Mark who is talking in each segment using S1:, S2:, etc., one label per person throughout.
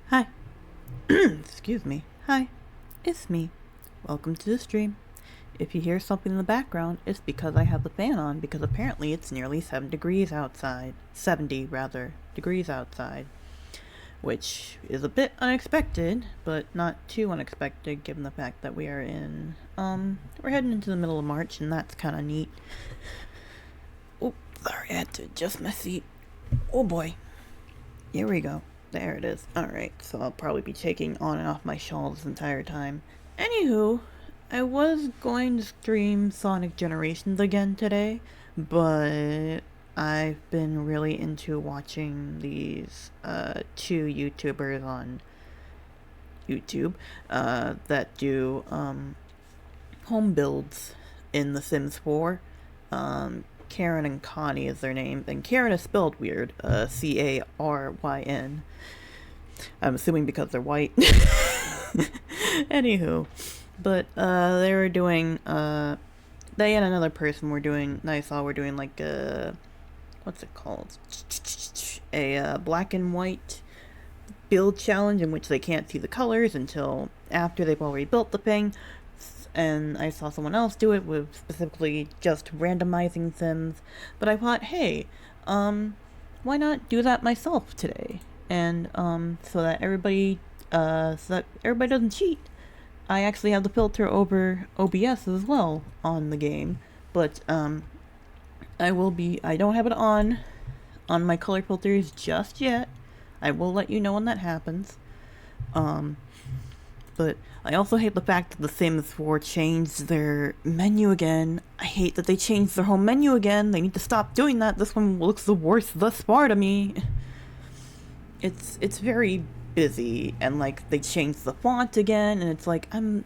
S1: Hi. Excuse me. Hi. It's me. Welcome to the stream. If you hear something in the background, it's because I have the fan on, because apparently it's nearly 7 degrees outside. 70, rather, degrees outside. Which is a bit unexpected, but not too unexpected given the fact that we are in, we're heading into the middle of March, and that's kind of neat. Oh, sorry, I had to adjust my seat. Oh boy. Here we go. There it is. Alright, so I'll probably be taking on and off my shawl this entire time. Anywho, I was going to stream Sonic Generations again today, but I've been really into watching these two YouTubers on YouTube that do home builds in The Sims 4. Karen and Connie is their name, and Karen is spelled weird, Caryn. I'm assuming because they're white. Anywho, but they were doing, they and another person were doing, I saw were doing like what's it called? A black and white build challenge in which they can't see the colors until after they've already built the thing. And I saw someone else do it with specifically just randomizing Sims, but I thought, hey, why not do that myself today? And so that everybody doesn't cheat. I actually have the filter over OBS as well on the game, but I don't have it on my color filters just yet. I will let you know when that happens. But I also hate the fact that The Sims 4 changed their menu again. I hate that they changed their home menu again. They need to stop doing that. This one looks the worst thus far to me. It's very busy, and like they changed the font again, and it's like I'm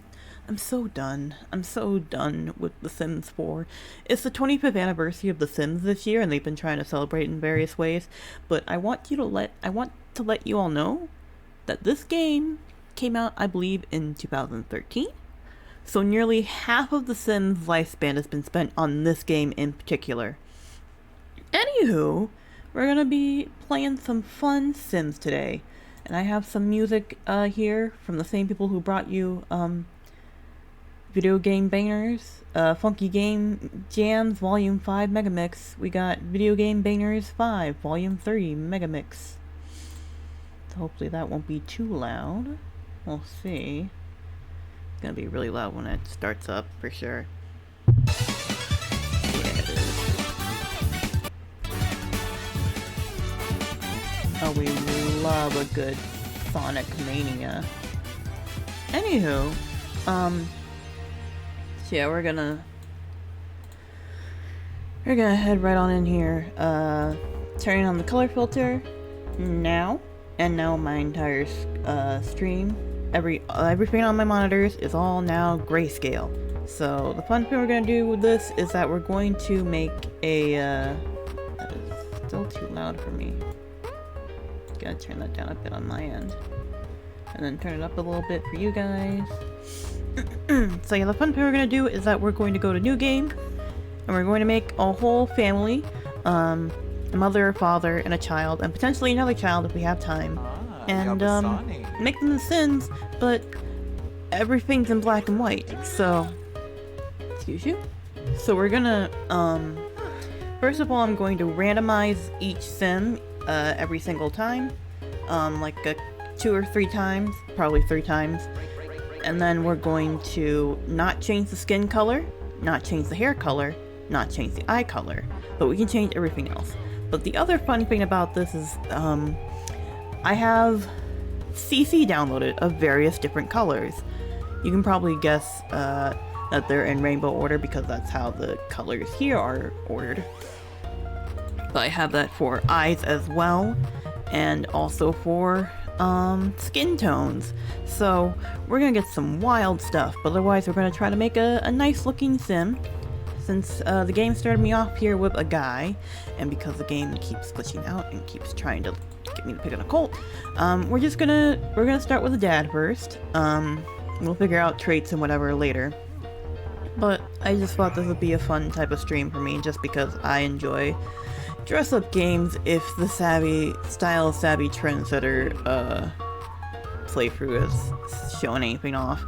S1: so done. I'm so done with The Sims 4. It's the 25th anniversary of The Sims this year, and they've been trying to celebrate in various ways. But I want to let you all know that this game came out, I believe, in 2013. So nearly half of The Sims' lifespan has been spent on this game in particular. Anywho, we're gonna be playing some fun Sims today. And I have some music here from the same people who brought you Video Game Bangers, Funky Game Jams Volume 5 Megamix. We got Video Game Bangers 5 Volume 3 Megamix. So hopefully that won't be too loud. We'll see. It's gonna be really loud when it starts up, for sure. Yeah, it is. Oh, we love a good Sonic Mania. Anywho, so yeah, we're gonna head right on in here. Turning on the color filter now, and now my entire stream, everything on my monitors is all now grayscale. So the fun thing we're gonna do with this is that we're going to make a that is still too loud for me. Gotta turn that down a bit on my end, and then turn it up a little bit for you guys. So yeah, the fun thing we're gonna do is that we're going to go to new game, and we're going to make a whole family, a mother, a father, and a child, and potentially another child if we have time. And make them the Sims, but everything's in black and white. So, excuse you. So we're gonna first of all, I'm going to randomize each Sim every single time, like 2 or 3 times, probably 3 times. And then we're going to not change the skin color, not change the hair color, not change the eye color, but we can change everything else. But the other fun thing about this is I have CC downloaded of various different colors. You can probably guess that they're in rainbow order because that's how the colors here are ordered. But I have that for eyes as well, and also for skin tones. So we're gonna get some wild stuff, but otherwise we're gonna try to make a nice looking Sim. Since the game started me off here with a guy, and because the game keeps glitching out and keeps trying to get me to pick on a colt, we're gonna start with a dad first. We'll figure out traits and whatever later. But I just thought this would be a fun type of stream for me, just because I enjoy dress-up games if the savvy trendsetter playthrough is showing anything off.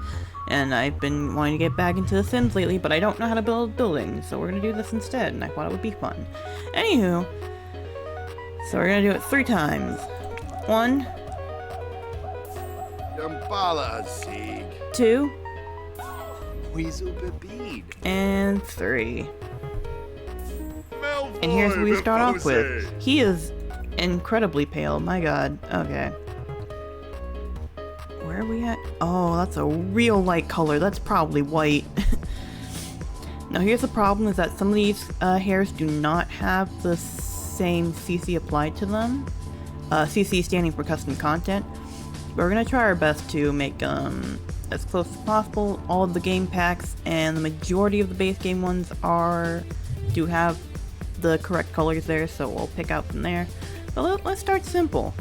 S1: And I've been wanting to get back into The Sims lately, but I don't know how to build buildings, so we're gonna do this instead, and I thought it would be fun. Anywho, so we're gonna do it 3 times. 1, 2, and 3. And here's who we start off with. He is incredibly pale, my god. Okay. Where are we at? Oh, that's a real light color. That's probably white. Now here's the problem, is that some of these hairs do not have the same CC applied to them. CC standing for custom content. But we're gonna try our best to make as close as possible. All of the game packs and the majority of the base game ones do have the correct colors there, so we'll pick out from there. But let's start simple.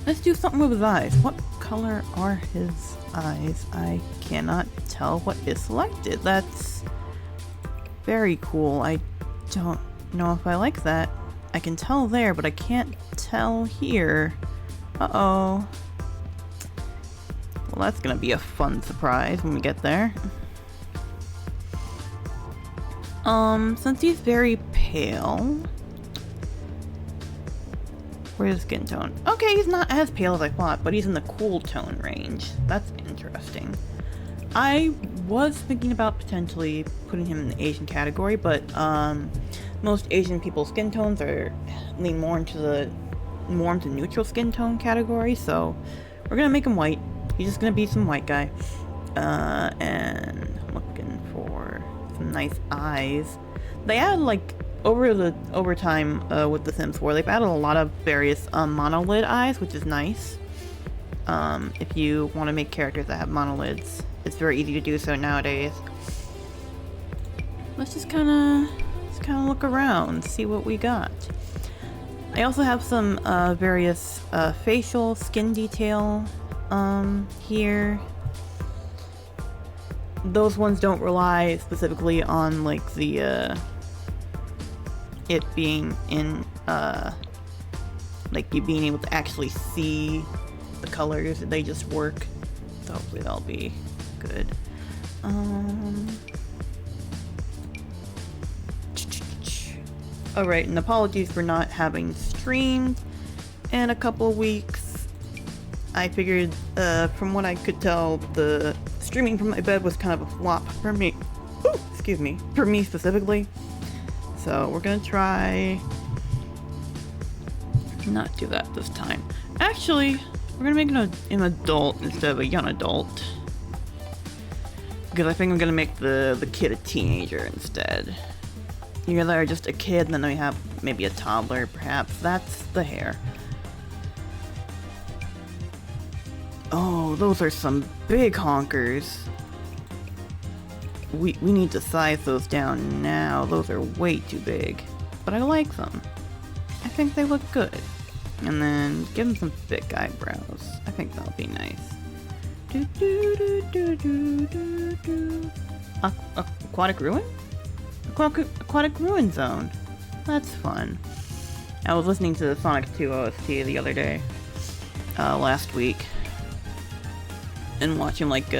S1: Let's do something with his eyes. What color are his eyes? I cannot tell what is selected. That's very cool. I don't know if I like that. I can tell there, but I can't tell here. Uh-oh. Well, that's gonna be a fun surprise when we get there. Since he's very pale, Where's his skin tone? Okay, he's not as pale as I thought, but he's in the cool tone range. That's interesting. I was thinking about potentially putting him in the Asian category, but most Asian people's skin tones lean more into neutral skin tone category, so we're gonna make him white. He's just gonna be some white guy. And looking for some nice eyes. They add like over time with The Sims 4, they've added a lot of various monolid eyes, which is nice. If you want to make characters that have monolids, it's very easy to do so nowadays. Let's just kind of look around, see what we got. I also have some various facial skin detail here. Those ones don't rely specifically on like the it being in like you being able to actually see the colors. They just work, so hopefully that'll be good. Alright, and apologies for not having streamed in a couple weeks. I figured from what I could tell, the streaming from my bed was kind of a flop for me. Ooh, excuse me, for me specifically. So we're gonna try not do that this time. Actually, we're gonna make an adult instead of a young adult, because I think I'm gonna make the kid a teenager instead. Either just a kid, and then we have maybe a toddler, perhaps. That's the hair. Oh, those are some big honkers. We need to size those down now. Those are way too big. But I like them. I think they look good. And then give them some thick eyebrows. I think that'll be nice. Aquatic Ruin? Aquatic Ruin Zone. That's fun. I was listening to the Sonic 2 OST the other day. Last week. And watching like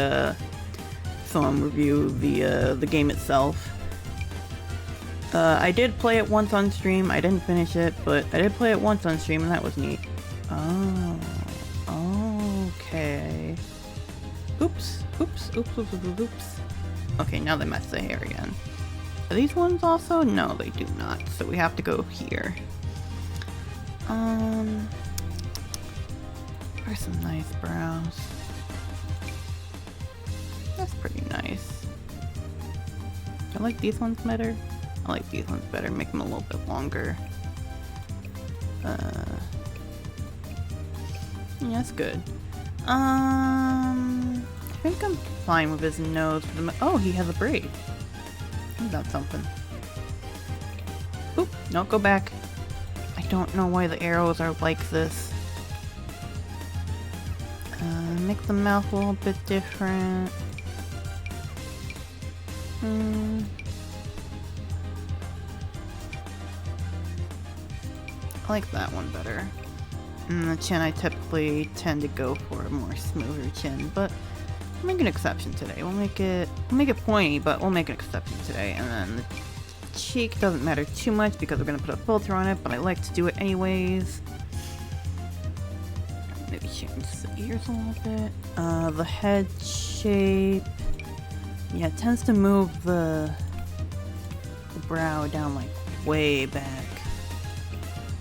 S1: someone review the game itself. I did play it once on stream. I didn't finish it, but I did play it once on stream, and that was neat. Oh, okay. Oops. Okay, now they mess the hair again. Are these ones also? No, they do not. So we have to go here. There's some nice brows. That's pretty nice. I like these ones better. I like these ones better. Make them a little bit longer. Yeah, that's good. I think I'm fine with his nose. Oh, he has a braid. That's something. Oop, no, go back. I don't know why the arrows are like this. Make the mouth a little bit different. I like that one better. And the chin, I typically tend to go for a more smoother chin, but we'll make an exception today. We'll make it pointy, but we'll make an exception today. And then the cheek doesn't matter too much because we're gonna put a filter on it, but I like to do it anyways. Maybe change the ears a little bit. The head shape. Yeah, it tends to move the brow down like way back.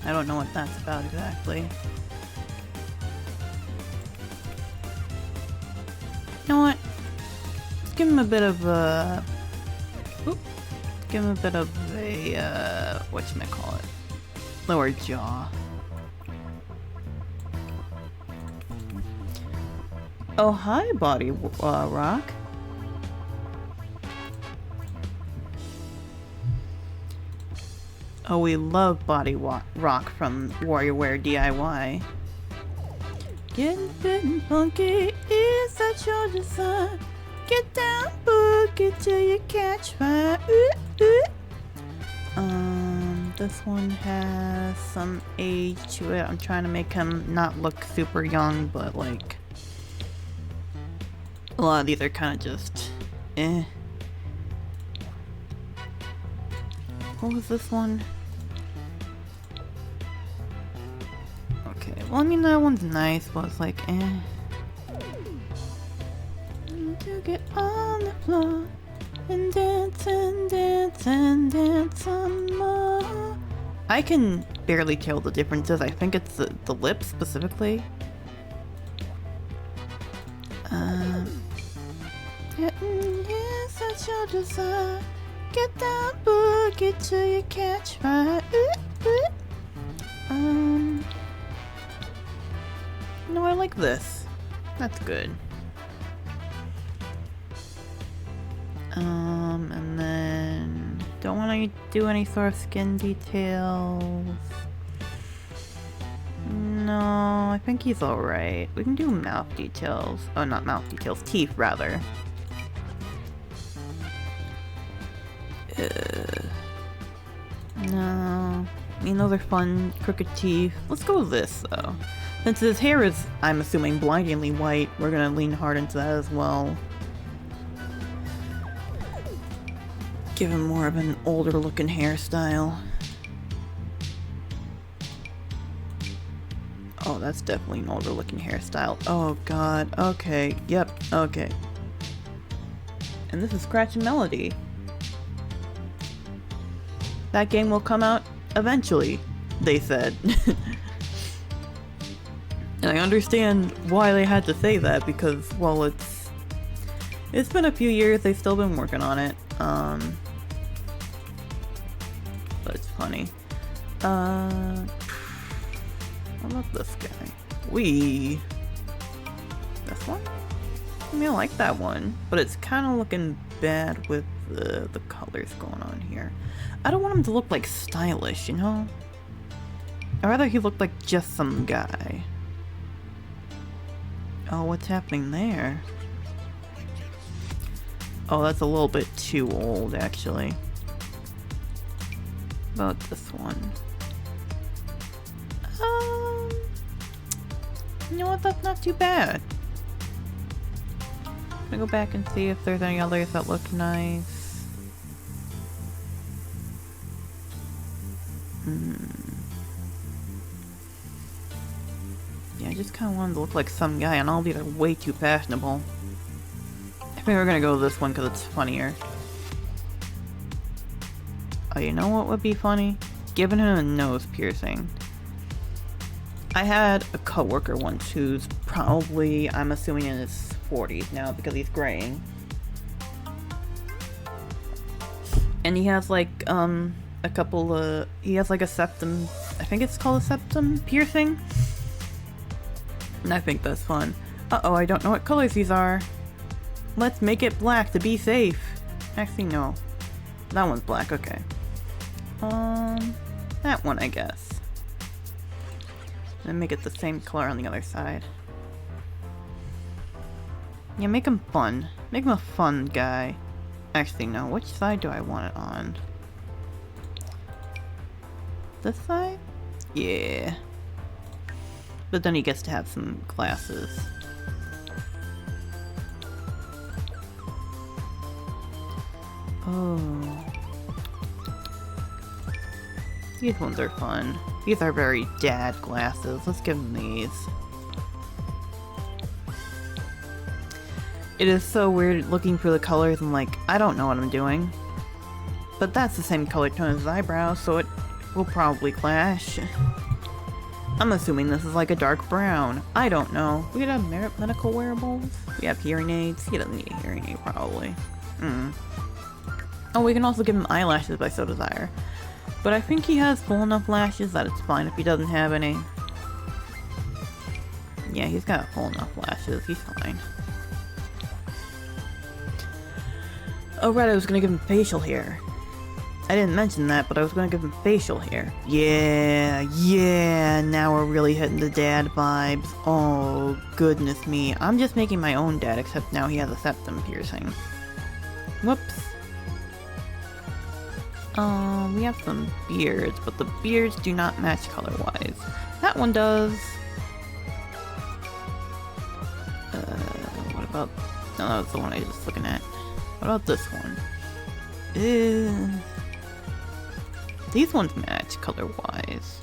S1: I don't know what that's about exactly. You know what? Let's give him a bit of a... Oop. Give him a bit of a, whatchamacallit? Lower jaw. Oh, hi, Body Rock. Oh, we love Body Rock from WarriorWare DIY. Getting fit and funky is that your design. Get down, boogie till you catch fire. Ooh, ooh. This one has some age to it. I'm trying to make him not look super young, but like a lot of these are kind of just eh. What was this one? Well, I mean, that one's nice, but it's like, eh. To get on the floor and dance and dance and dance some more. I can barely tell the differences. I think it's the lips specifically. Yes, that's your desire. Get that boogie till you catch fire. No, I like this. That's good. And then don't want to do any sort of skin details. No, I think he's alright. We can do mouth details. Oh, not mouth details. Teeth, rather. No. I mean, those are fun, crooked teeth. Let's go with this, though. Since his hair is, I'm assuming, blindingly white, we're gonna lean hard into that as well. Give him more of an older-looking hairstyle. Oh, that's definitely an older-looking hairstyle. Oh, God. Okay. Yep. Okay. And this is Scratch and Melody. That game will come out eventually, they said. And I understand why they had to say that, because, well, it's been a few years, they've still been working on it. But it's funny. What about this guy? This one? I mean, I like that one, but it's kind of looking bad with the colors going on here. I don't want him to look like stylish, you know? I'd rather he looked like just some guy. Oh, what's happening there? Oh, that's a little bit too old, actually. About this one. You know what? That's not too bad. I'm gonna go back and see if there's any others that look nice. Yeah, I just kind of wanted to look like some guy, and all these are way too fashionable. I think we're gonna go with this one because it's funnier. Oh, you know what would be funny? Giving him a nose piercing. I had a coworker once who's probably, I'm assuming, in his 40s now because he's graying. And he has like, a couple of, he has like a septum, I think it's called a septum piercing? And I think that's fun. Uh-oh, I don't know what colors these are. Let's make it black to be safe. Actually, no. That one's black, okay. That one, I guess. And make it the same color on the other side. Yeah, make him fun. Make him a fun guy. Actually, no. Which side do I want it on? This side? Yeah. But then he gets to have some glasses. Oh. These ones are fun. These are very dad glasses. Let's give him these. It is so weird looking for the colors and like, I don't know what I'm doing. But that's the same color tone as his eyebrows, so it will probably clash. I'm assuming this is like a dark brown. I don't know. We could have medical wearables. We have hearing aids. He doesn't need a hearing aid, probably. Oh, we can also give him eyelashes by so desire. But I think he has full enough lashes that it's fine if he doesn't have any. Yeah, he's got full enough lashes. He's fine. Oh right, I was gonna give him facial hair. I didn't mention that, but I was gonna give him facial hair. Yeah, now we're really hitting the dad vibes. Oh, goodness me. I'm just making my own dad, except now he has a septum piercing. Whoops. We have some beards, but the beards do not match color-wise. That one does. What about... No, that was the one I was just looking at. What about this one? These ones match color-wise.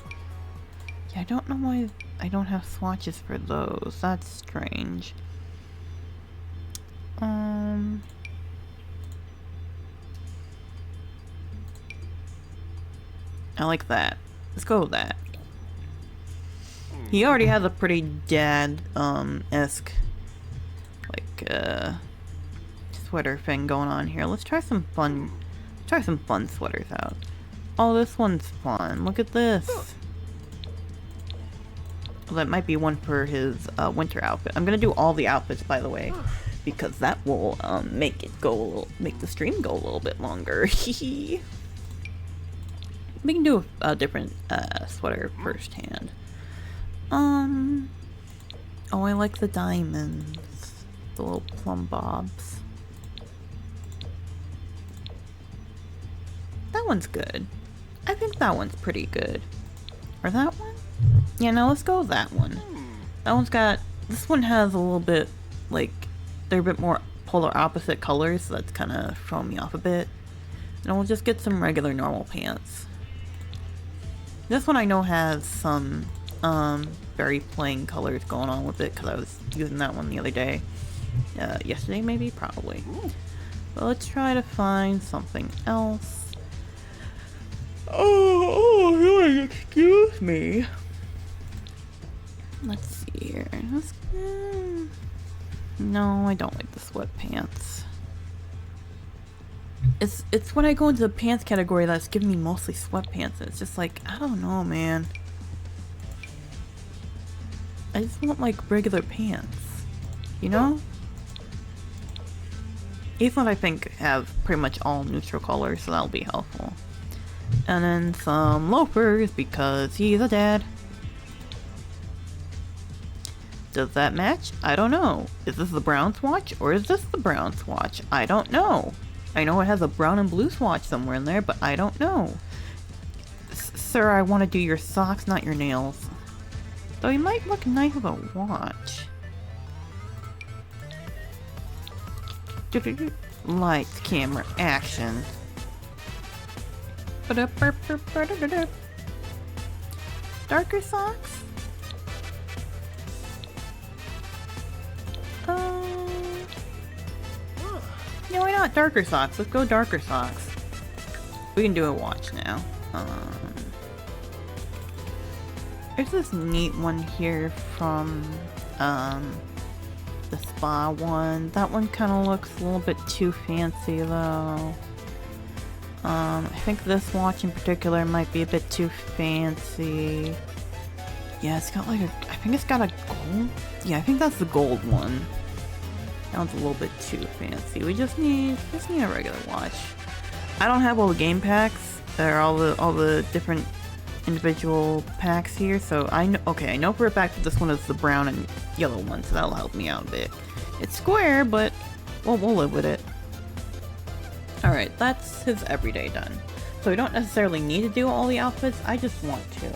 S1: Yeah, I don't know why I don't have swatches for those. That's strange. I like that. Let's go with that. He already has a pretty dad, esque, like, sweater thing going on here. Let's try some fun sweaters out. Oh, this one's fun. Look at this. Well, that might be one for his, winter outfit. I'm gonna do all the outfits, by the way, because that will, make the stream go a little bit longer. We can do a different, sweater firsthand. Oh, I like the diamonds. The little plum bobs. That one's good. I think that one's pretty good. Or that one? Yeah, no, let's go with that one. That one's got... This one has a little bit, like... They're a bit more polar opposite colors, so that's kind of throwing me off a bit. And we'll just get some regular normal pants. This one I know has some... very plain colors going on with it because I was using that one the other day. Yesterday maybe? Probably. But let's try to find something else. Oh, excuse me. Let's see here. No, I don't like the sweatpants. It's when I go into the pants category that's giving me mostly sweatpants. It's just like, I don't know, man. I just want like regular pants, you know? These ones I think have pretty much all neutral colors, so that'll be helpful. And then some loafers because he's a dad. Does that match? I don't know. Is this the brown swatch or is this the brown swatch? I don't know. I know it has a brown and blue swatch somewhere in there, but I don't know. Sir, I want to do your socks, not your nails. Though he might look nice with a watch. Lights, camera, action. Darker socks? Yeah, why not darker socks? Let's go darker socks. We can do a watch now. There's this neat one here from the spa one. That one kind of looks a little bit too fancy though. I think this watch in particular might be a bit too fancy. Yeah, it's got like a... I think it's got a gold... Yeah, I think that's the gold one. That one's a little bit too fancy. We just need a regular watch. I don't have all the game packs. There are all the different individual packs here, so I know... Okay, I know for a fact that this one is the brown and yellow one, so that'll help me out a bit. It's square, but we'll live with it. Alright, that's his everyday done. So we don't necessarily need to do all the outfits, I just want to.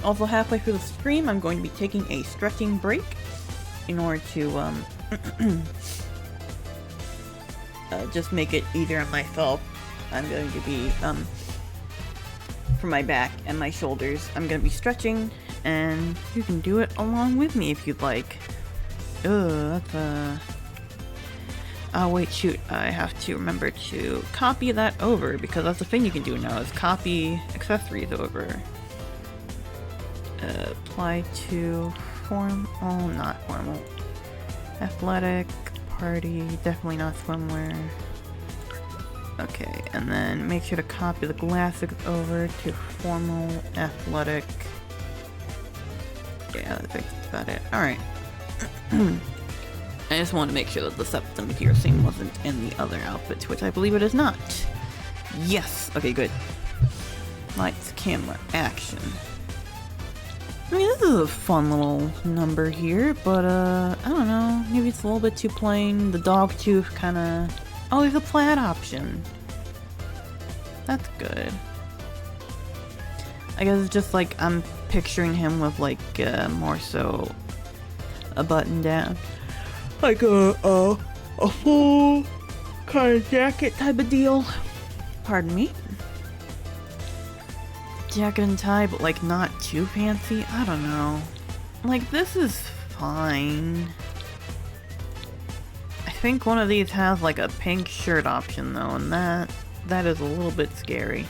S1: Also, halfway through the stream, I'm going to be taking a stretching break in order to, just make it easier on myself. I'm going to be, for my back and my shoulders, I'm going to be stretching, and you can do it along with me if you'd like. Ugh, that's oh wait, shoot, I have to remember to copy that over, because that's the thing you can do now, is copy accessories over. Apply to not formal. Athletic, party, definitely not swimwear. Okay, and then make sure to copy the glasses over to formal, athletic. Yeah, I think that's about it. Alright. I just want to make sure that the septum piercing wasn't in the other outfits, which I believe it is not. Yes! Okay, good. Lights, camera, action. I mean, this is a fun little number here, but, I don't know. Maybe it's a little bit too plain. The dog tooth kinda... Oh, there's a plaid option. That's good. I guess it's just like I'm picturing him with, like, more so a button down. Like a full kind of jacket type of deal. Pardon me. jacket and tie, but like not too fancy. I don't know. Like, this is fine. I think one of these has like a pink shirt option though, and that is a little bit scary.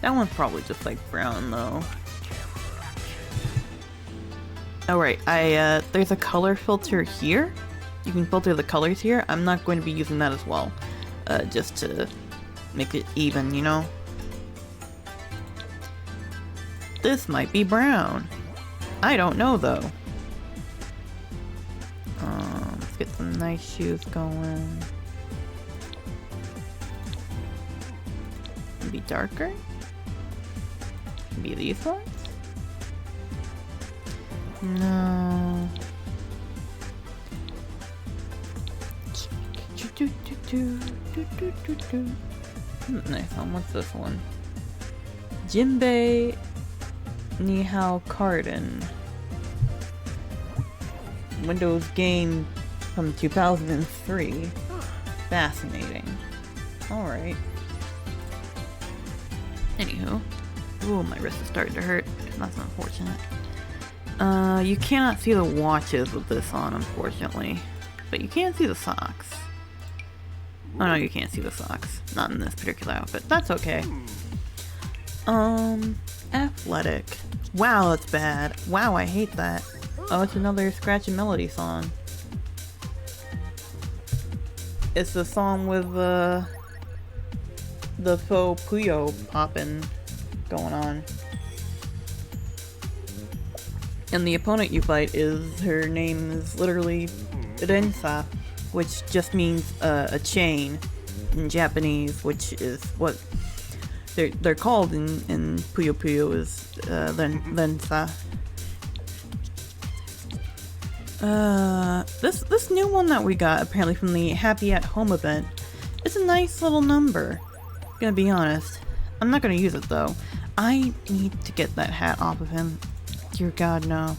S1: That one's probably just like brown though. Oh right, there's a color filter here. You can filter the colors here. I'm not going to be using that as well. Just to make it even, you know? This might be brown. I don't know though. Let's get some nice shoes going. Maybe darker? Maybe these ones? No. Nice one. What's this one? Jinbei Nihao Carden. Windows game from 2003. Fascinating. Alright. Anywho. Ooh, my wrist is starting to hurt. That's unfortunate. You cannot see the watches with this on, unfortunately. But you can see the socks. Oh no, you can't see the socks. Not in this particular outfit. That's okay. Athletic. Wow, that's bad. Wow, I hate that. Oh, it's another Scratch and Melody song. It's the song with the faux Puyo poppin' going on. And the opponent you fight her name is literally Rensa, which just means a chain in Japanese, which is what they're called in Puyo Puyo is Rensa. This new one that we got apparently from the Happy at Home event, it's a nice little number. Gonna be honest, I'm not gonna use it though. I need to get that hat off of him. Dear God, no.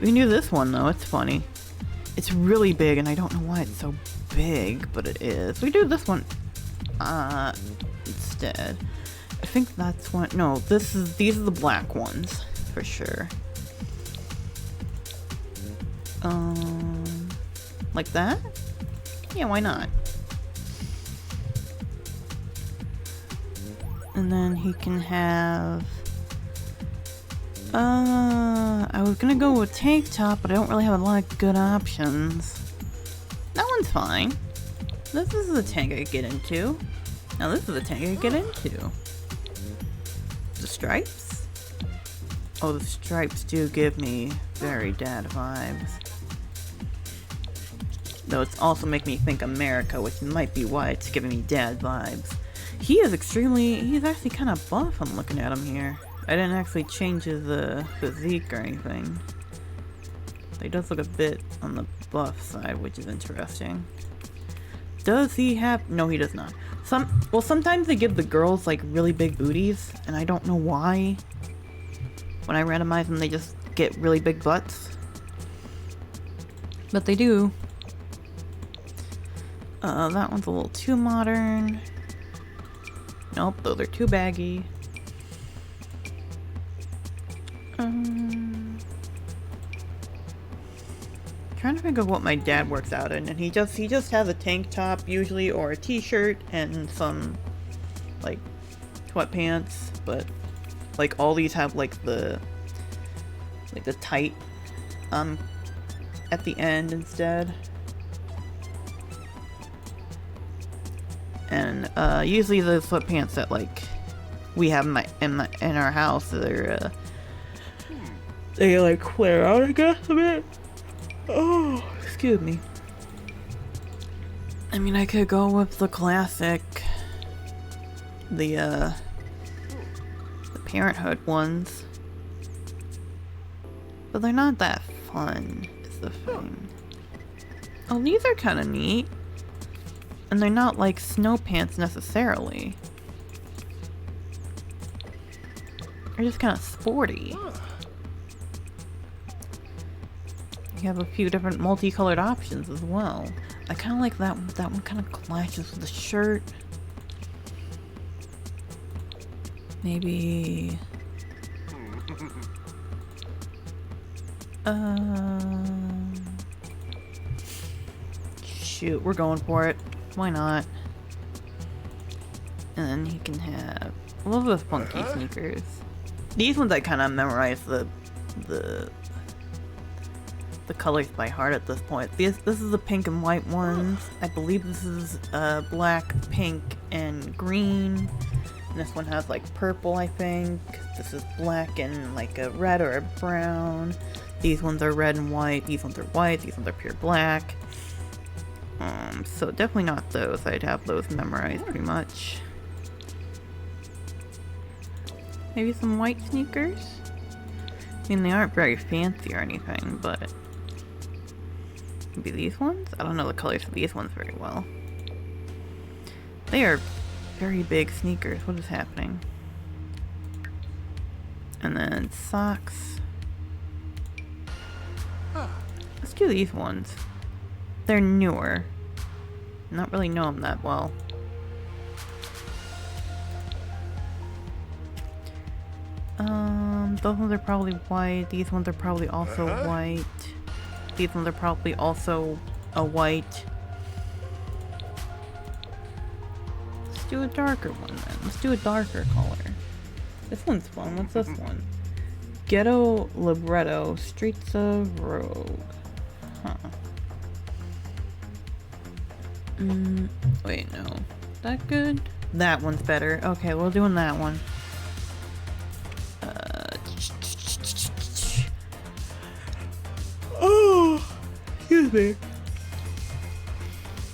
S1: We knew this one though. It's funny. It's really big, and I don't know why it's so big, but it is. We do this one instead. I think that's one. No, these are the black ones for sure. Like that? Yeah, why not? And then he can have. I was gonna go with tank top, but I don't really have a lot of good options. That one's fine. This is the tank I get into. Now this is the tank I get into. The stripes? Oh, the stripes do give me very dad vibes. Though it's also making me think America, which might be why it's giving me dad vibes. He's actually kind of buff. I'm looking at him here. I didn't actually change his physique or anything. He does look a bit on the buff side, which is interesting. Does he have... No, he does not. Sometimes they give the girls like really big booties, and I don't know why. When I randomize them, they just get really big butts. But they do. That one's a little too modern. Nope, those are too baggy. Trying to figure out what my dad works out in, and he just has a tank top usually, or a t-shirt and some like sweatpants, but like all these have like the tight at the end instead. And usually the sweatpants that like we have in our house, they like flare out, I guess, a bit. Oh, excuse me. I mean, I could go with the classic, the Parenthood ones, but they're not that fun, is the thing. Oh, these are kind of neat. And they're not like snow pants necessarily. They're just kind of sporty. You have a few different multicolored options as well. I kind of like that one. That one kind of clashes with the shirt. Maybe... Shoot, we're going for it. Why not? And then he can have a little bit of funky sneakers. These ones I kind of memorized the colors by heart at this point. This is the pink and white ones. I believe this is black, pink, and green. And this one has like purple, I think. This is black and like a red or a brown. These ones are red and white. These ones are white. These ones are pure black. So definitely not those. I'd have those memorized pretty much. Maybe some white sneakers? I mean, they aren't very fancy or anything, but... Maybe these ones? I don't know the colors of these ones very well. They are very big sneakers. What is happening? And then socks. Let's do these ones. They're newer. Not really know them that well. Those ones are probably white. These ones are probably also white. These ones are probably also a white. Let's do a darker one then. Let's do a darker color. This one's fun. What's this one? Ghetto Libretto, Streets of Rogue. Huh. Wait, no. That good? That one's better. Okay, we're doing that one. Oh, excuse me.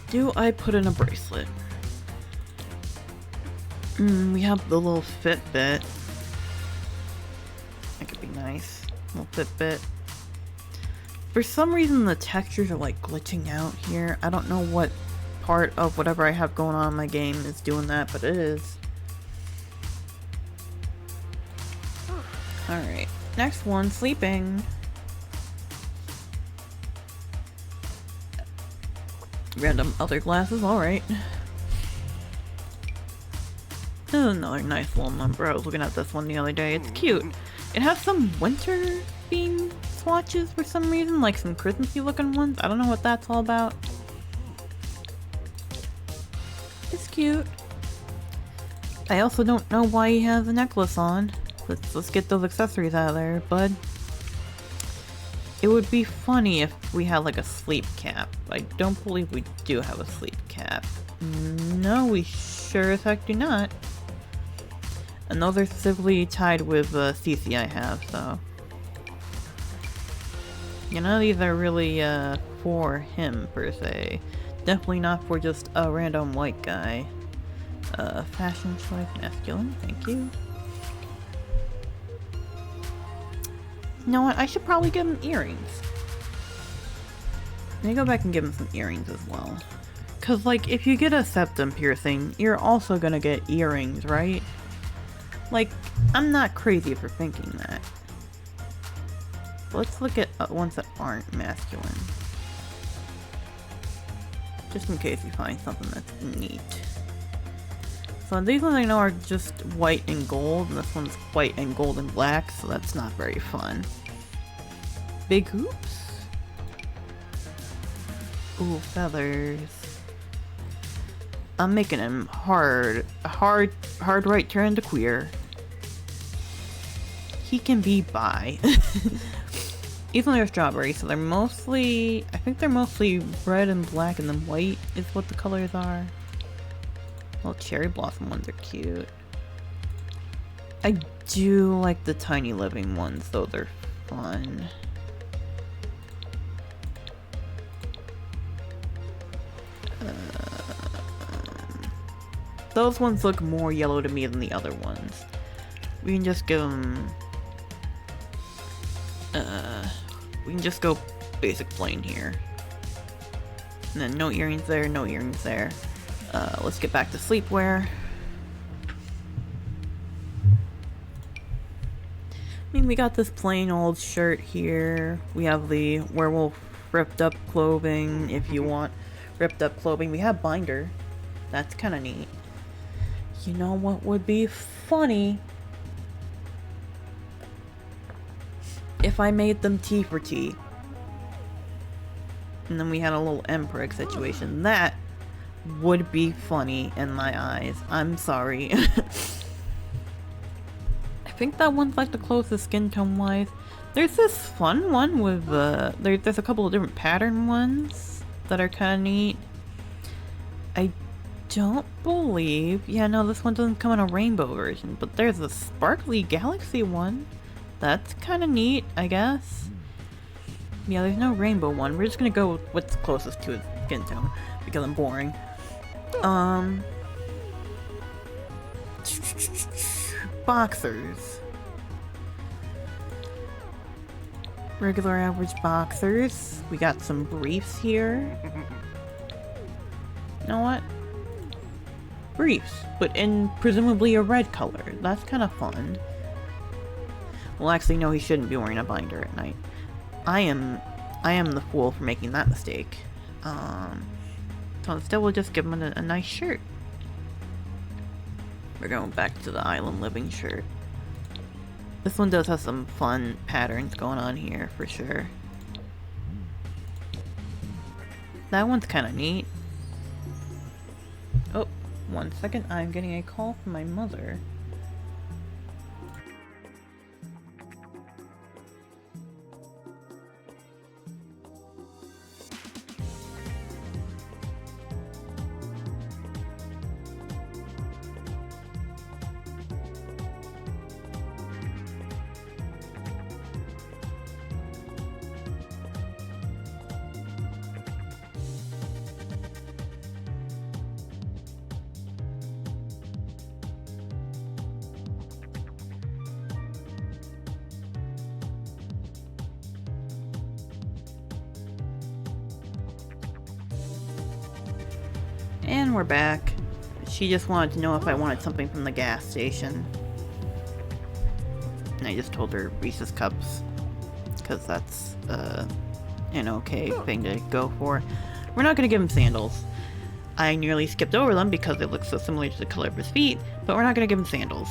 S1: Do I put in a bracelet? We have the little Fitbit. That could be nice. Little Fitbit. For some reason the textures are like glitching out here. I don't know what part of whatever I have going on in my game is doing that, but it is. Alright. Next one, sleeping. Random other glasses, alright. This is another nice little number. I was looking at this one the other day. It's cute. It has some winter theme swatches for some reason, like some Christmassy looking ones. I don't know what that's all about. It's cute. I also don't know why he has a necklace on. Let's get those accessories out of there, bud. It would be funny if we had like a sleep cap. I don't believe we do have a sleep cap. No, we sure as heck do not. And those are simply tied with CC I have, so. You know, these are really for him per se. Definitely not for just a random white guy. Fashion choice masculine, thank you. You know what? I should probably give him earrings. Let me go back and give him some earrings as well. Cause like, if you get a septum piercing, you're also gonna get earrings, right? Like, I'm not crazy for thinking that. Let's look at ones that aren't masculine. Just in case we find something that's neat. So these ones I know are just white and gold, and this one's white and gold and black, so that's not very fun. Big hoops? Ooh, feathers. I'm making him hard right turn to queer. He can be bi. These ones are strawberries, so they're mostly, I think they're mostly red and black, and then white is what the colors are. Well, cherry blossom ones are cute. I do like the tiny living ones, though they're fun. Those ones look more yellow to me than the other ones. We can just give them... we can just go basic plain here. And then no earrings there, no earrings there. Let's get back to sleepwear. I mean, we got this plain old shirt here. We have the werewolf ripped up clothing, if you want ripped up clothing. We have binder. That's kind of neat. You know what would be funny? if I made them T for T. And then we had a little Mpreg situation. That would be funny in my eyes. I'm sorry. I think that one's like the closest skin tone wise. There's this fun one with there's a couple of different pattern ones that are kind of neat. I don't believe, yeah, no, this one doesn't come in a rainbow version, but there's a sparkly galaxy one. That's kind of neat, I guess. Yeah, there's no rainbow one. We're just gonna go with what's closest to his skin tone because I'm boring. Boxers. Regular average boxers. We got some briefs here. You know what? Briefs, but in presumably a red color. That's kind of fun. Well, actually, no, he shouldn't be wearing a binder at night. I am the fool for making that mistake. So instead we'll just give him a nice shirt. We're going back to the island living shirt. This one does have some fun patterns going on here, for sure. That one's kind of neat. Oh, 1 second, I'm getting a call from my mother. And we're back. She just wanted to know if I wanted something from the gas station. And I just told her Reese's Cups. Because that's an okay thing to go for. We're not going to give him sandals. I nearly skipped over them because they look so similar to the color of his feet. But we're not going to give him sandals.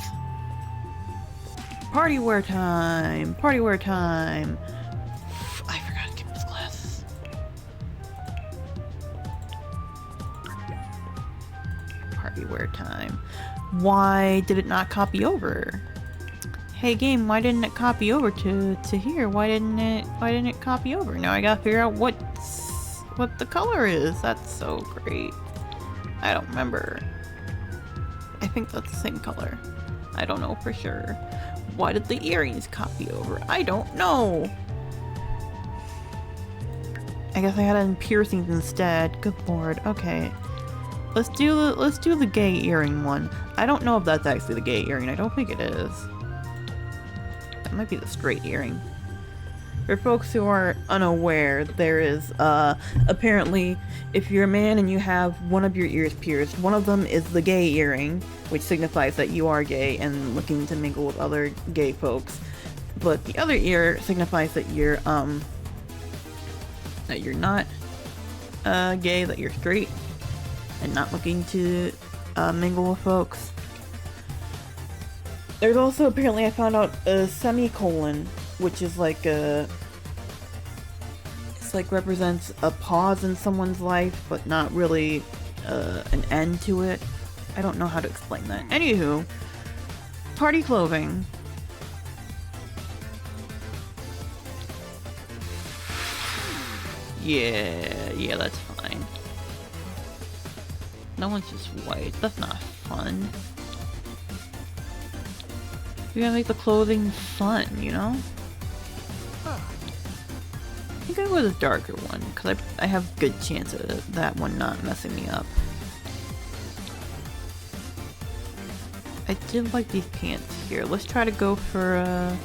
S1: Party wear time! Party wear time! I forgot to give him his glasses. Party wear time. Why did it not copy over? Hey game, why didn't it copy over to here? Why didn't it copy over? Now I gotta figure out what the color is. That's so great. I don't remember. I think that's the same color. I don't know for sure. Why did the earrings copy over? I don't know. I guess I had it in piercings instead. Good lord. Okay. Let's do the gay earring one. I don't know if that's actually the gay earring. I don't think it is. That might be the straight earring. For folks who are unaware, there is apparently, if you're a man and you have one of your ears pierced, one of them is the gay earring, which signifies that you are gay and looking to mingle with other gay folks. But the other ear signifies that you're not gay, that you're straight and not looking to mingle with folks. There's also, apparently I found out, a semicolon, which is like it's like represents a pause in someone's life, but not really an end to it. I don't know how to explain that. Anywho, party clothing. Yeah, that's fine. No one's just white. That's not fun. We gotta make the clothing fun, you know? I think I go with a darker one, because I have a good chance of that one not messing me up. I did like these pants here. Let's try to go for,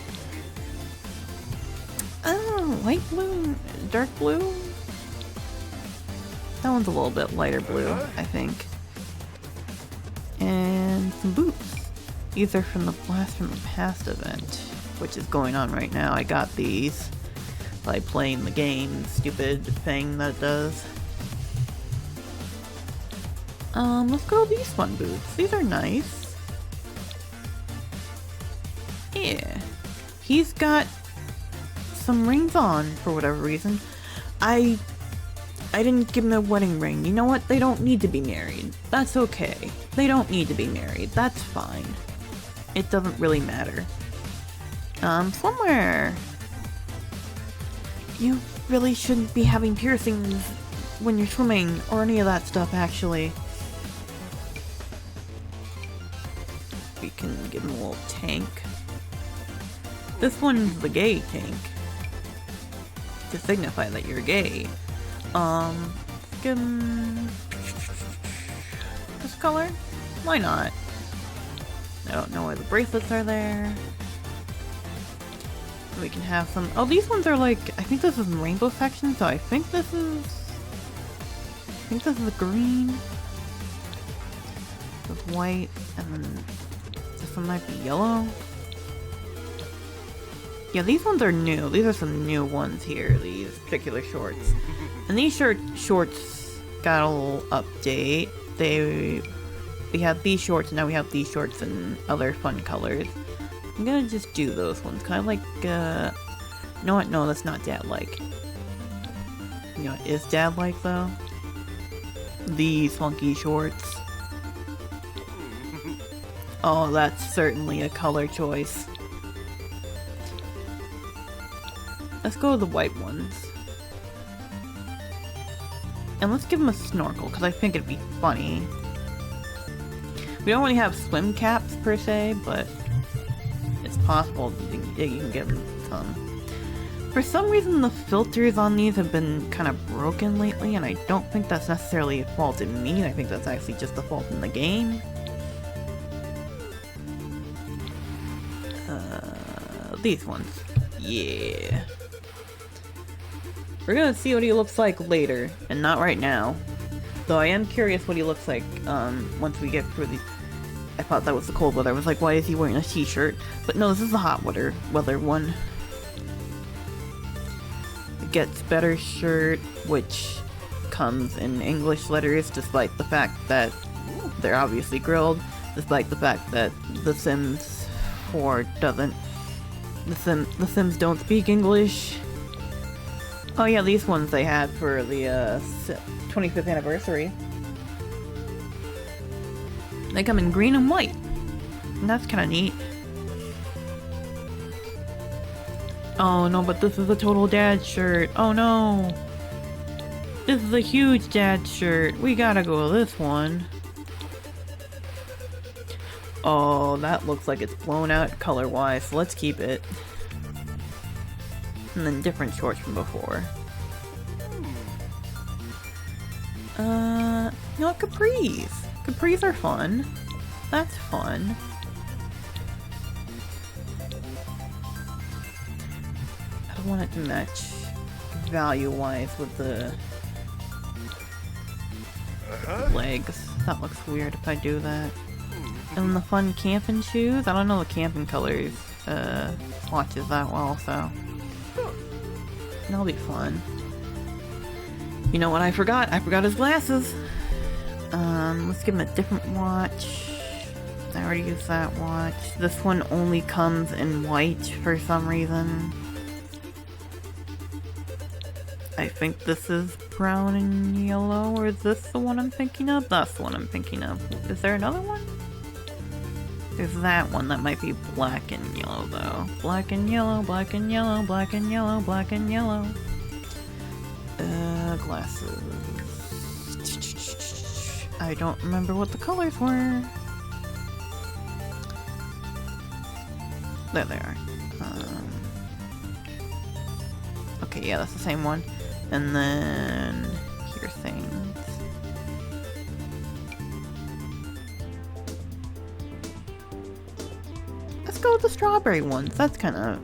S1: light blue? Dark blue? That one's a little bit lighter blue, I think. And some boots. These are from the Blast from the Past event, which is going on right now. I got these by playing the game, stupid thing that it does. Let's go with these fun boots. These are nice. Yeah. He's got some rings on for whatever reason. I didn't give him a wedding ring. You know what? They don't need to be married. That's okay. They don't need to be married. That's fine. It doesn't really matter. Somewhere. You really shouldn't be having piercings when you're swimming, or any of that stuff, actually. We can give him a little tank. This one's the gay tank. To signify that you're gay. Give him this color? Why not? I don't know why the bracelets are there. We can have some. Oh, these ones are like. I think this is in rainbow section, so I think this is. A green. With white, and then this one might be yellow. Yeah, these ones are new. These are some new ones here, these particular shorts. And these shorts got a little update. We have these shorts, and now we have these shorts in other fun colors. I'm gonna just do those ones. Kind of like, you know what? No, that's not dad-like. You know what is dad-like, though? These funky shorts. Oh, that's certainly a color choice. Let's go with the white ones. And let's give him a snorkel, because I think it'd be funny. We don't really have swim caps, per se, but it's possible you can give him some. For some reason, the filters on these have been kind of broken lately, and I don't think that's necessarily a fault in me. I think that's actually just a fault in the game. These ones. Yeah. We're gonna see what he looks like later, and not right now. Though I am curious what he looks like, once we get through the... I thought that was the cold weather. I was like, why is he wearing a t-shirt? But no, this is the hot weather one. The Gets Better shirt, which comes in English letters, despite the fact that they're obviously grilled, despite the fact that The Sims 4 doesn't... The Sims don't speak English. Oh yeah, these ones they had for the 25th anniversary. They come in green and white. And that's kind of neat. Oh no, but this is a total dad shirt. Oh no. This is a huge dad shirt. We gotta go with this one. Oh, that looks like it's blown out color-wise, so let's keep it. And then different shorts from before. You know what, capris. Capris are fun. That's fun. I want it to match value-wise with the legs. That looks weird if I do that. And the fun camping shoes. I don't know the camping colors swatches that well, so that'll be fun. You know what I forgot? I forgot his glasses. Let's give him a different watch. I already used that watch. This one only comes in white for some reason. I think this is brown and yellow, or is this the one I'm thinking of? That's the one I'm thinking of. Is there another one? There's that one that might be black and yellow, though. Black and yellow, black and yellow, black and yellow, black and yellow. Glasses. I don't remember what the colors were. There they are. Okay, yeah, that's the same one. And then here's things. Let's go with the strawberry ones. That's kind of...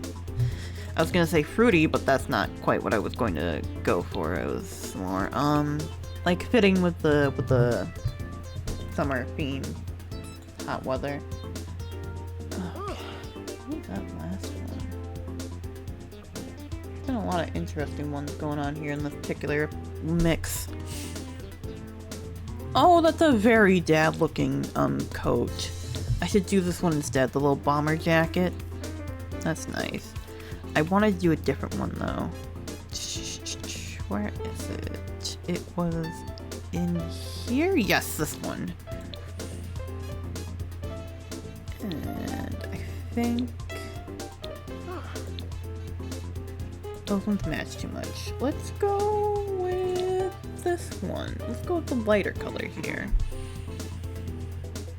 S1: I was gonna say fruity, but that's not quite what I was going to go for. It was more, like fitting with the summer theme. Hot weather. Okay. That last one. There's been a lot of interesting ones going on here in this particular mix. Oh, that's a very dad-looking, coat. I should do this one instead, the little bomber jacket. That's nice. I want to do a different one though. Where is it? It was in here? Yes, this one. And I think those ones match too much. Let's go with this one. Let's go with the lighter color here.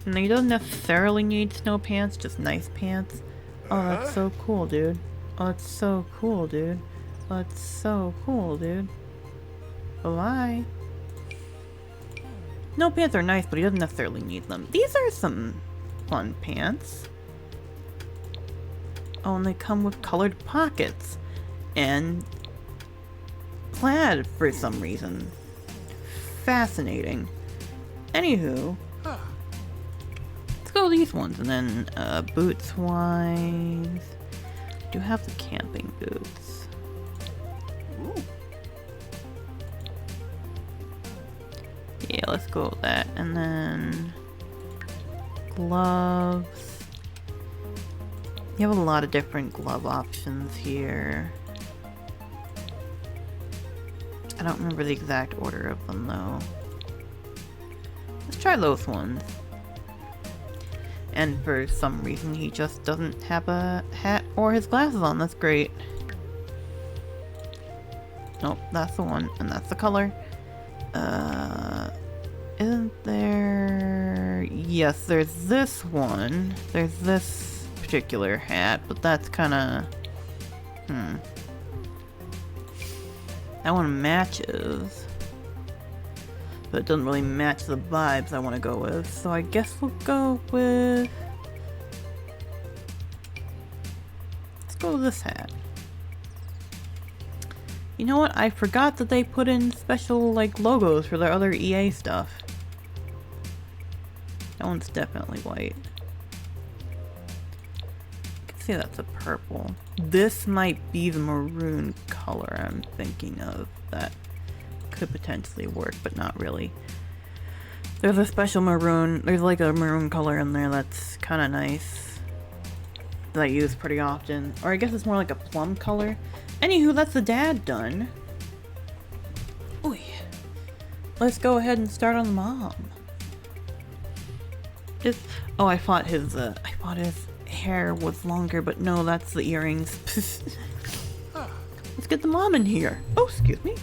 S1: Now, you don't necessarily need snow pants, just nice pants. Oh, that's so cool, dude. Oh, that's so cool, dude. Oh, that's so cool, dude. Bye-bye. No, pants are nice, but he doesn't necessarily need them. These are some fun pants. Oh, and they come with colored pockets. And plaid for some reason. Fascinating. Anywho, let's go with these ones, and then boots wise, I do have the camping boots. Ooh. Yeah, let's go with that, and then gloves. You have a lot of different glove options here. I don't remember the exact order of them though. Let's try those ones. And for some reason he just doesn't have a hat or his glasses on. That's great. Nope, that's the one, and that's the color. Isn't there... Yes, there's this one. There's this particular hat, but that's kinda... That one matches, but it doesn't really match the vibes I want to go with, so I guess we'll go with... Let's go with this hat. You know what? I forgot that they put in special, like, logos for their other EA stuff. That one's definitely white. I can see that's a purple. This might be the maroon color I'm thinking of. That could potentially work, but not really. There's a special maroon, there's like a maroon color in there that's kind of nice. That I use pretty often. Or I guess it's more like a plum color. Anywho, that's the dad done. Ooh. Let's go ahead and start on the mom. Oh, I thought his hair was longer, but no, that's the earrings. Let's get the mom in here. Oh, excuse me.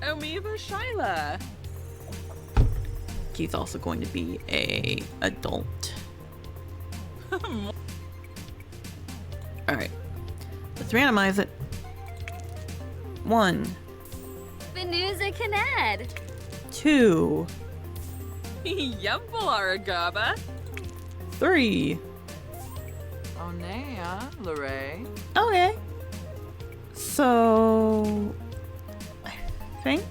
S2: Omiva Shyla.
S1: She's also going to be a adult. Alright. Let's randomize it. 1.
S3: Venuza Kanad.
S1: 2.
S2: Yumbalaragaba.
S1: 3.
S2: Onea Lorray.
S1: Okay. So... I think...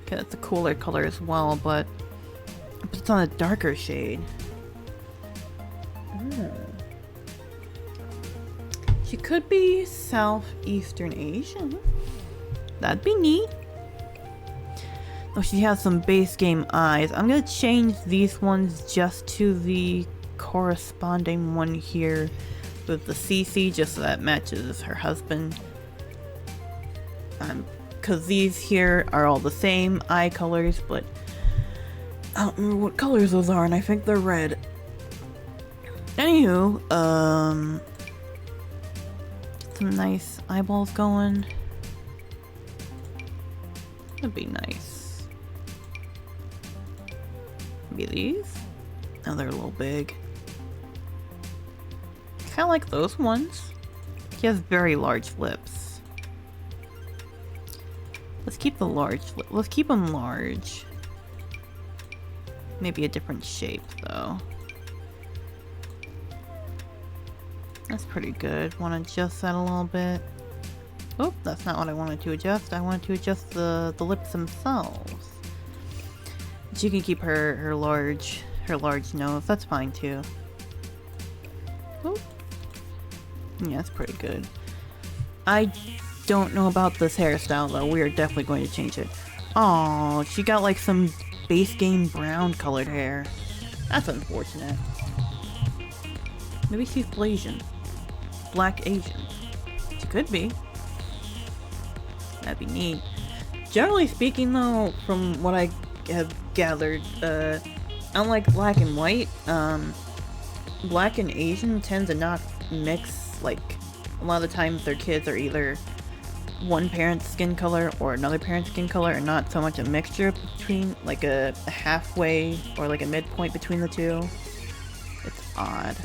S1: Okay, that's a cooler color as well, but it's on a darker shade. She could be Southeastern Asian. That'd be neat. Oh, she has some base game eyes. I'm gonna change these ones just to the corresponding one here with the CC, just so that matches her husband. Because these here are all the same eye colors, but I don't remember what colors those are, and I think they're red. Anywho, some nice eyeballs going. That'd be nice. Maybe these? Oh, they're a little big. Kind of like those ones. He has very large lips. Let's keep the large let's keep them large. Maybe a different shape though. That's pretty good. Want to adjust that a little bit. Oh, that's not what I wanted to adjust. I wanted to adjust the lips themselves. She can keep her large nose. That's fine too. Oh. Yeah, that's pretty good. I don't know about this hairstyle though. We are definitely going to change it. Oh, she got like some base game brown colored hair. That's unfortunate. Maybe she's Blasian. black Asian. She could be. That'd be neat. Generally speaking, though, from what I have gathered, unlike black and white, black and Asian tend to not mix. Like, a lot of the times their kids are either one parent's skin color or another parent's skin color, and not so much a mixture between, like a halfway or like a midpoint between the two. It's odd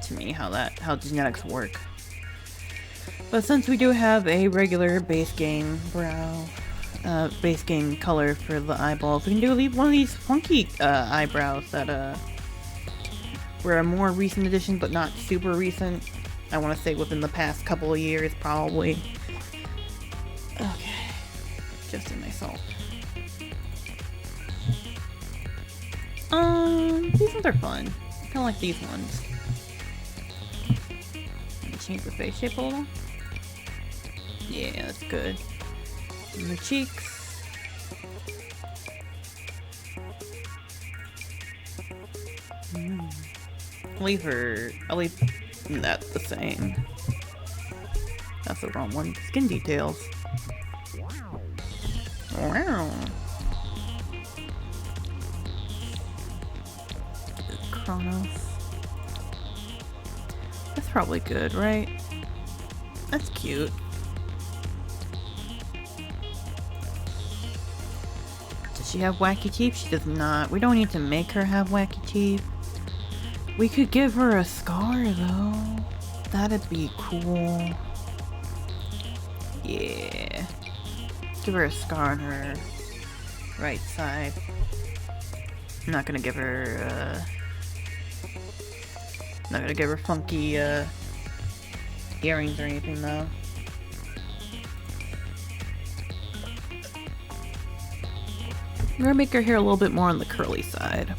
S1: to me how genetics work. But since we do have a regular base game brow, base game color for the eyeballs, we can leave one of these funky eyebrows that were a more recent addition, but not super recent. I want to say within the past couple of years, probably. Okay, adjusting myself. These ones are fun. I kind of like these ones. Let me change the face shape a little. Yeah, that's good. And the cheeks. I'll leave that the same. That's the wrong one. Skin details. Wow. Chronos. That's probably good, right? That's cute. Does she have wacky teeth? She does not. We don't need to make her have wacky teeth. We could give her a scar, though. That'd be cool. Yeah. Give her a scar on her right side. I'm not gonna give her, not gonna give her funky, earrings or anything, though. I'm gonna make her hair a little bit more on the curly side.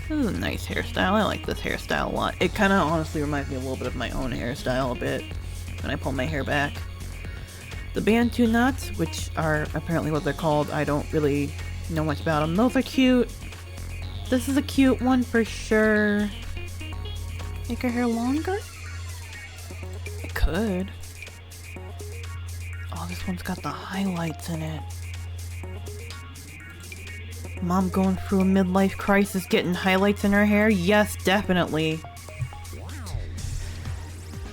S1: This is a nice hairstyle. I like this hairstyle a lot. It kind of honestly reminds me a little bit of my own hairstyle a bit when I pull my hair back. The Bantu knots, which are apparently what they're called, I don't really know much about them. Those are cute. This is a cute one for sure. Make her hair longer? I could. Oh, this one's got the highlights in it. Mom going through a midlife crisis, getting highlights in her hair? Yes, definitely.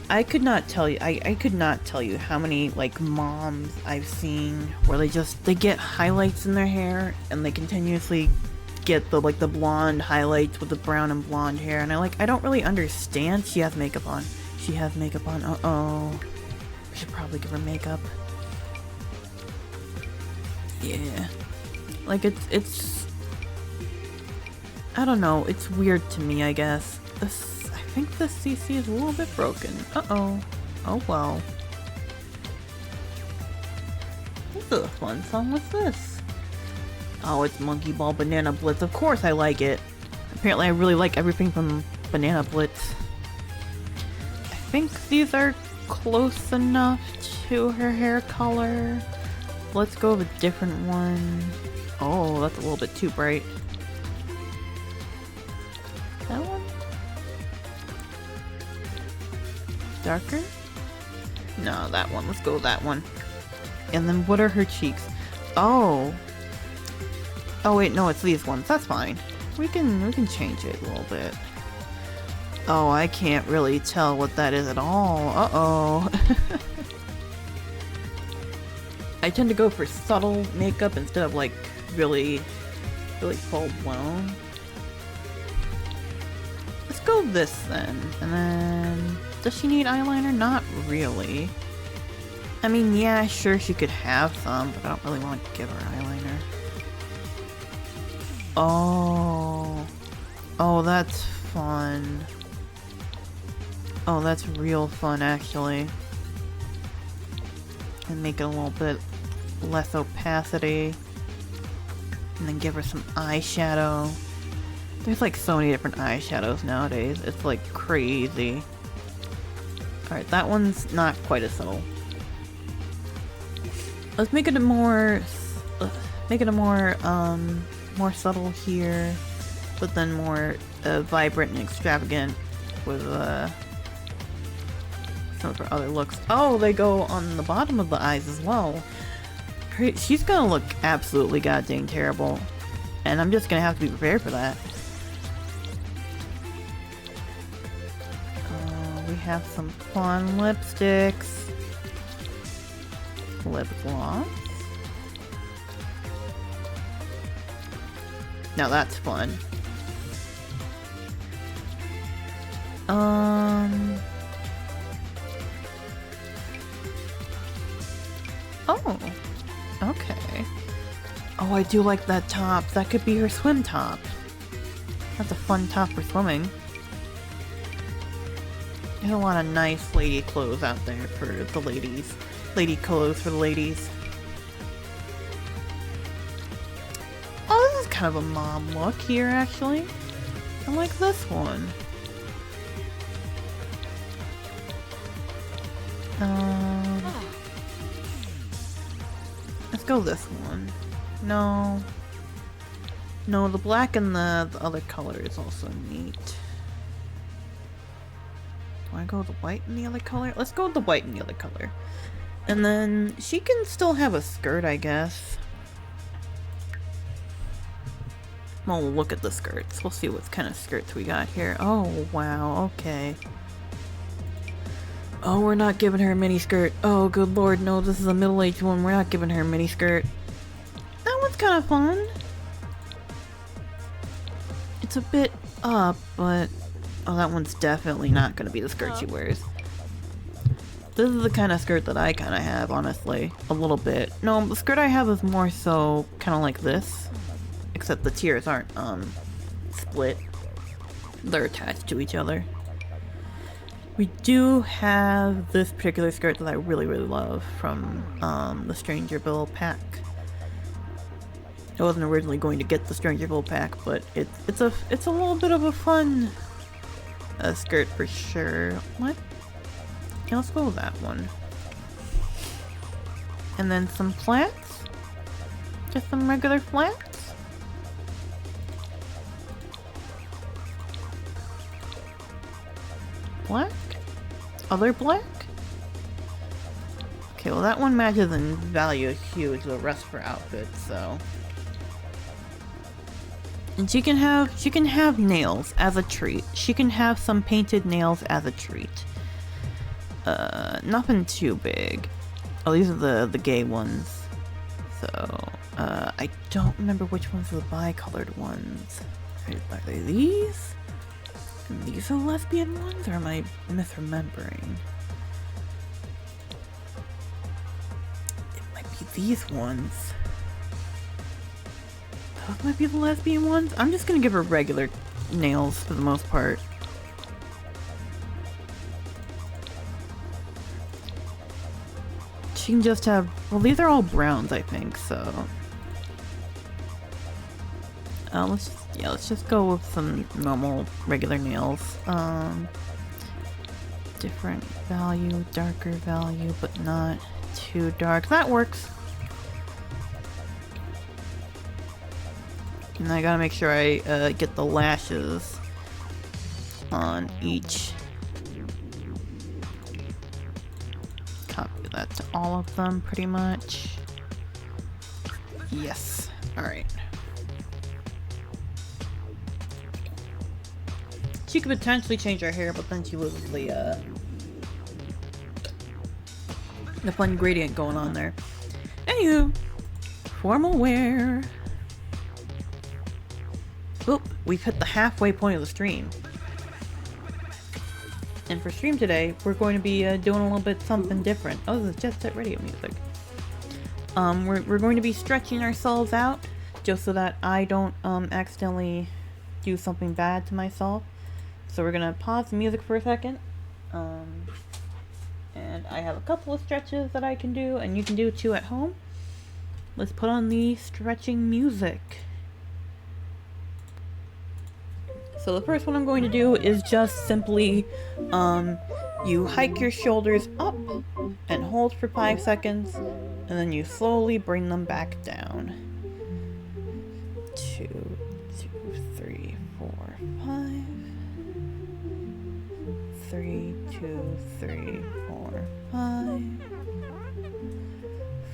S1: I could not tell you. I could not tell you how many like moms I've seen where they get highlights in their hair and they continuously get the blonde highlights with the brown and blonde hair, and I don't really understand. She has makeup on. She has makeup on. Uh-oh. We should probably give her makeup. Yeah. Like it's I don't know, it's weird to me, I guess. I think the CC is a little bit broken. Uh-oh. Oh well. This is a fun song. What's this? Oh, it's Monkey Ball Banana Blitz. Of course I like it. Apparently I really like everything from Banana Blitz. I think these are close enough to her hair color. Let's go with a different one. Oh, that's a little bit too bright. That one? Darker? No, that one. Let's go with that one. And then what are her cheeks? Oh. Oh wait, no, it's these ones. That's fine. We can change it a little bit. Oh, I can't really tell what that is at all. Uh-oh. I tend to go for subtle makeup instead of like really full blown. Let's go this then. And then, does she need eyeliner? Not really. I mean, yeah, sure she could have some, but I don't really want to give her eyeliner. Oh. Oh, that's fun. Oh, that's real fun, actually. And make it a little bit less opacity. And then give her some eyeshadow. There's like so many different eyeshadows nowadays. It's like crazy. Alright, that one's not quite as subtle. Let's make it a more more subtle here, but then more vibrant and extravagant with some of her other looks. Oh, they go on the bottom of the eyes as well. She's gonna look absolutely goddamn terrible. And I'm just gonna have to be prepared for that. We have some fun lipsticks. Lip gloss. Now that's fun. Oh. Okay. Oh, I do like that top. That could be her swim top. That's a fun top for swimming. There's a lot of nice lady clothes out there for the ladies. Lady clothes for the ladies. Oh, this is kind of a mom look here, actually. I like this one. Let's go this one. No. No, the black and the other color is also neat. Do I go with the white and the other color? Let's go with the white and the other color. And then she can still have a skirt, I guess. Well, we'll look at the skirts. We'll see what kind of skirts we got here. Oh, wow. Okay. Oh, we're not giving her a mini skirt. Oh, good lord, no, this is a middle-aged one. We're not giving her a mini skirt. That one's kind of fun. It's a bit up, but... Oh, that one's definitely not going to be the skirt she wears. This is the kind of skirt that I kind of have, honestly. A little bit. No, the skirt I have is more so kind of like this. Except the tiers aren't, split. They're attached to each other. We do have this particular skirt that I really, really love from, the Stranger Bill pack. I wasn't originally going to get the Stranger Bill pack, but it's a little bit of a fun skirt for sure. What? Yeah, let's go with that one. And then some flats. Just some regular flats. Black? Other black? Okay, well that one matches in value huge the rest of her outfit, so. And she can have nails as a treat. She can have some painted nails as a treat. Nothing too big. Oh, these are the gay ones. So, I don't remember which ones are the bi-colored ones. Are they these? And these are the lesbian ones, or am I misremembering? It might be these ones. Those might be the lesbian ones. I'm just gonna give her regular nails for the most part. She can just have, well, these are all browns, I think, so. Let's just go with some normal, regular nails. Different value, darker value, but not too dark. That works. And I gotta make sure I get the lashes on each. Copy that to all of them, pretty much. Yes. Alright. She could potentially change her hair, but then she loses the fun gradient going on there. Anywho, formal wear. Oop, we've hit the halfway point of the stream. And for stream today, we're going to be doing a little bit something different. Oh, this is Jet Set Radio music. We're going to be stretching ourselves out, just so that I don't accidentally do something bad to myself. So we're gonna pause the music for a second. And I have a couple of stretches that I can do, and you can do too at home. Let's put on the stretching music. So the first one I'm going to do is just simply, you hike your shoulders up and hold for 5 seconds, and then you slowly bring them back down. 2, 3, 4, 5, 3, 2, 3, 4, 5.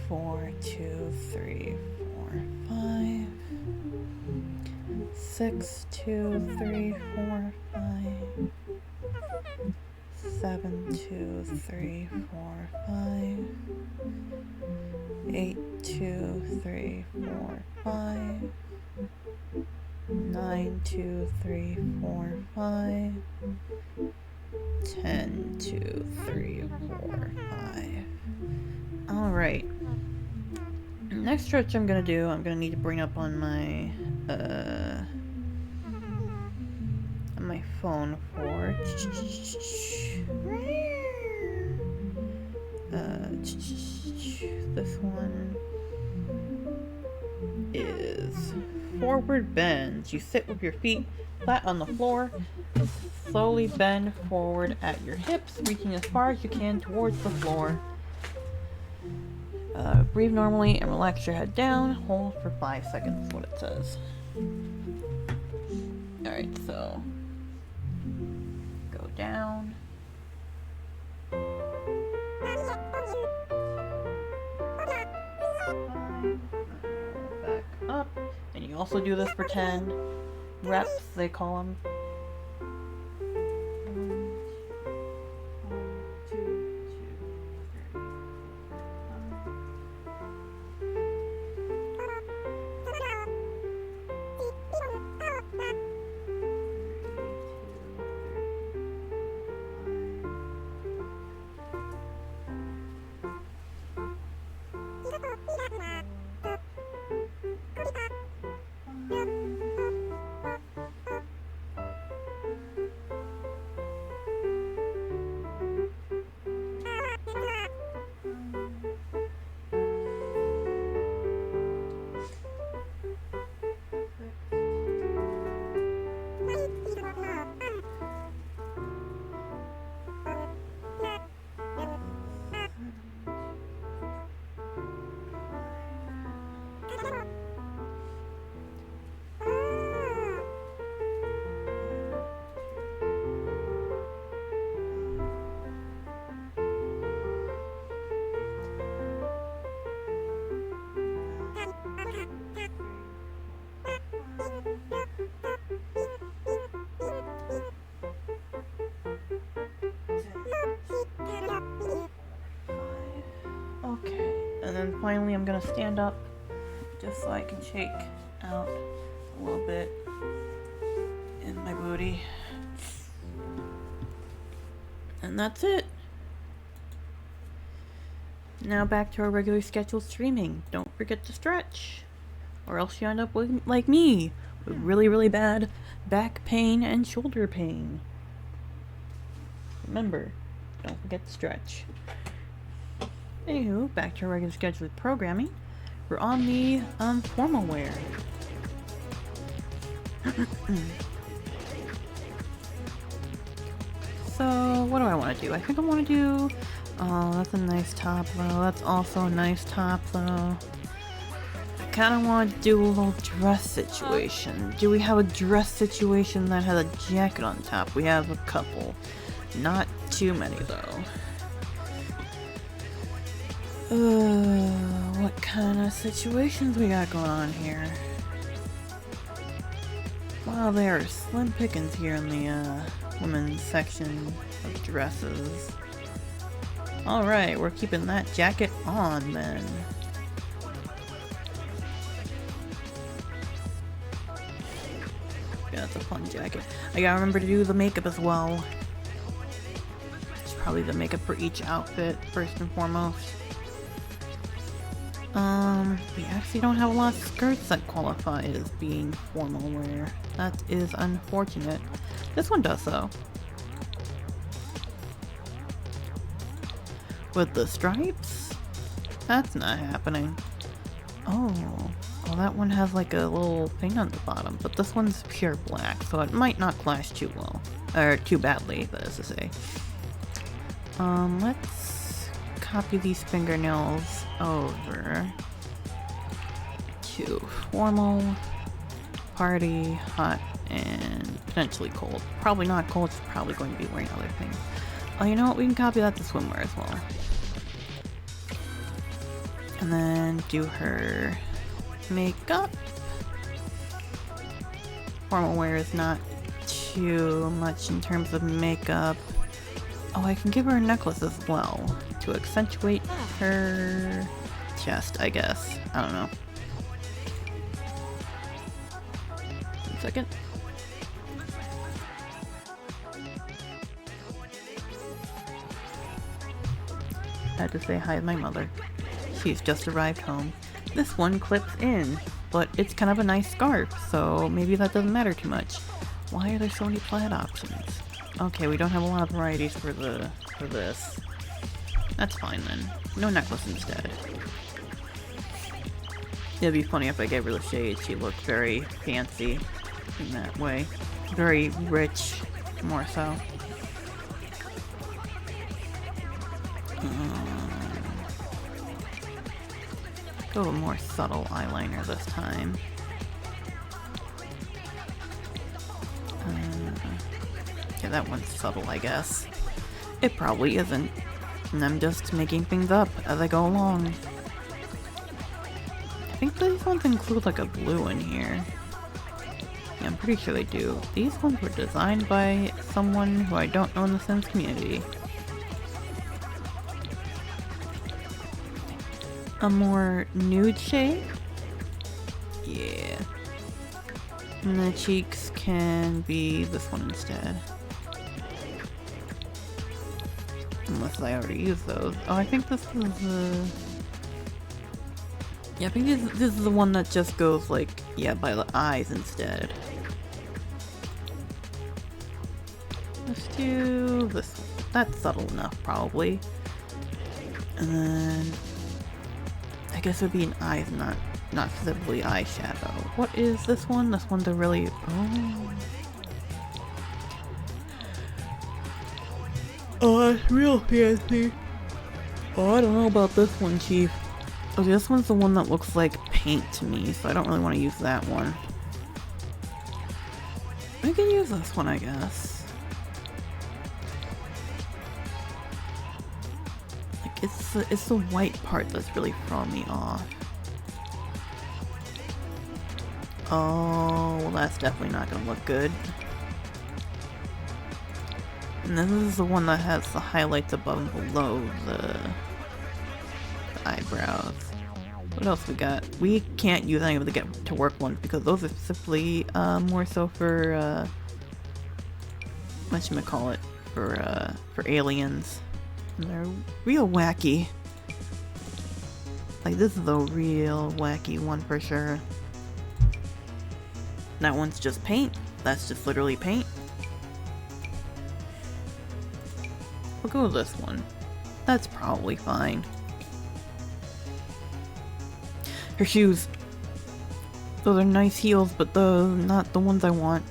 S1: 4, 2, 3, 4, 5. 6, 2, 3, 4, 5. 7, 2, 3, 4, 5. 8, 2, 3, 4, 5. 9, 2, 3, 4, 5. 10, 2, 3, 4, 5. Alright. Next stretch I'm gonna do, I'm gonna need to bring up on my phone for this one is forward bends. You sit with your feet flat on the floor, slowly bend forward at your hips, reaching as far as you can towards the floor. Breathe normally and relax your head down. Hold for 5 seconds is what it says. Alright, so go down. Back up. And you also do this for 10 reps, they call them. And then finally I'm gonna stand up just so I can shake out a little bit in my booty. And that's it. Now back to our regular scheduled streaming. Don't forget to stretch, or else you end up with, like me, with really, really bad back pain and shoulder pain. Remember, don't forget to stretch. Anywho, back to our regular scheduled programming. We're on the formal wear. So, what do I want to do? I think I want to do... Oh, that's a nice top though. That's also a nice top though. I kind of want to do a little dress situation. Do we have a dress situation that has a jacket on top? We have a couple. Not too many though. What kind of situations we got going on here? Wow, there are slim pickings here in the women's section of dresses. Alright, we're keeping that jacket on then. Yeah, that's a fun jacket. I gotta remember to do the makeup as well. It's probably the makeup for each outfit, first and foremost. We actually don't have a lot of skirts that qualify as being formal wear. That is unfortunate. This one does though. With the stripes? That's not happening. Oh, that one has like a little thing on the bottom, but this one's pure black, so it might not clash too well. Or too badly, that is to say. Let's copy these fingernails over to formal. party, hot, and potentially cold. Probably not cold, she's probably going to be wearing other things. Oh, you know what? We can copy that to swimwear as well. And then do her makeup. Formal wear is not too much in terms of makeup. Oh, I can give her a necklace as well to accentuate her chest, I guess. I don't know. 1 second. I had to say hi to my mother. She's just arrived home. This one clips in, but it's kind of a nice scarf, so maybe that doesn't matter too much. Why are there so many plaid options? Okay, we don't have a lot of varieties for this. That's fine then. No necklace instead. It'd be funny if I gave her the shade. She looked very fancy in that way. Very rich, more so. Go with a more subtle eyeliner this time. Yeah, that one's subtle, I guess. It probably isn't. And I'm just making things up as I go along. I think these ones include like a blue in here. Yeah, I'm pretty sure they do. These ones were designed by someone who I don't know in the Sims community. A more nude shade? Yeah. And the cheeks can be this one instead. Unless I already used those. Oh, I think this was the... Yeah, I think this is the one that just goes like, yeah, by the eyes instead. Let's do this one. That's subtle enough, probably. And then... I guess it would be an eyes, not specifically eyeshadow. What is this one? This one's a really... Oh, it's real fancy. Oh, I don't know about this one, Chief. Okay, this one's the one that looks like paint to me, so I don't really want to use that one. I can use this one, I guess. Like, it's the white part that's really throwing me off. Oh, well, that's definitely not gonna look good. And this is the one that has the highlights above and below the eyebrows. What else we got? We can't use any of the get to work ones because those are simply more so for whatchamacallit, for aliens. And they're real wacky. Like, this is a real wacky one for sure. That one's just paint. That's just literally paint. We'll go with this one. That's probably fine. Her shoes. Those are nice heels, but those not the ones I want.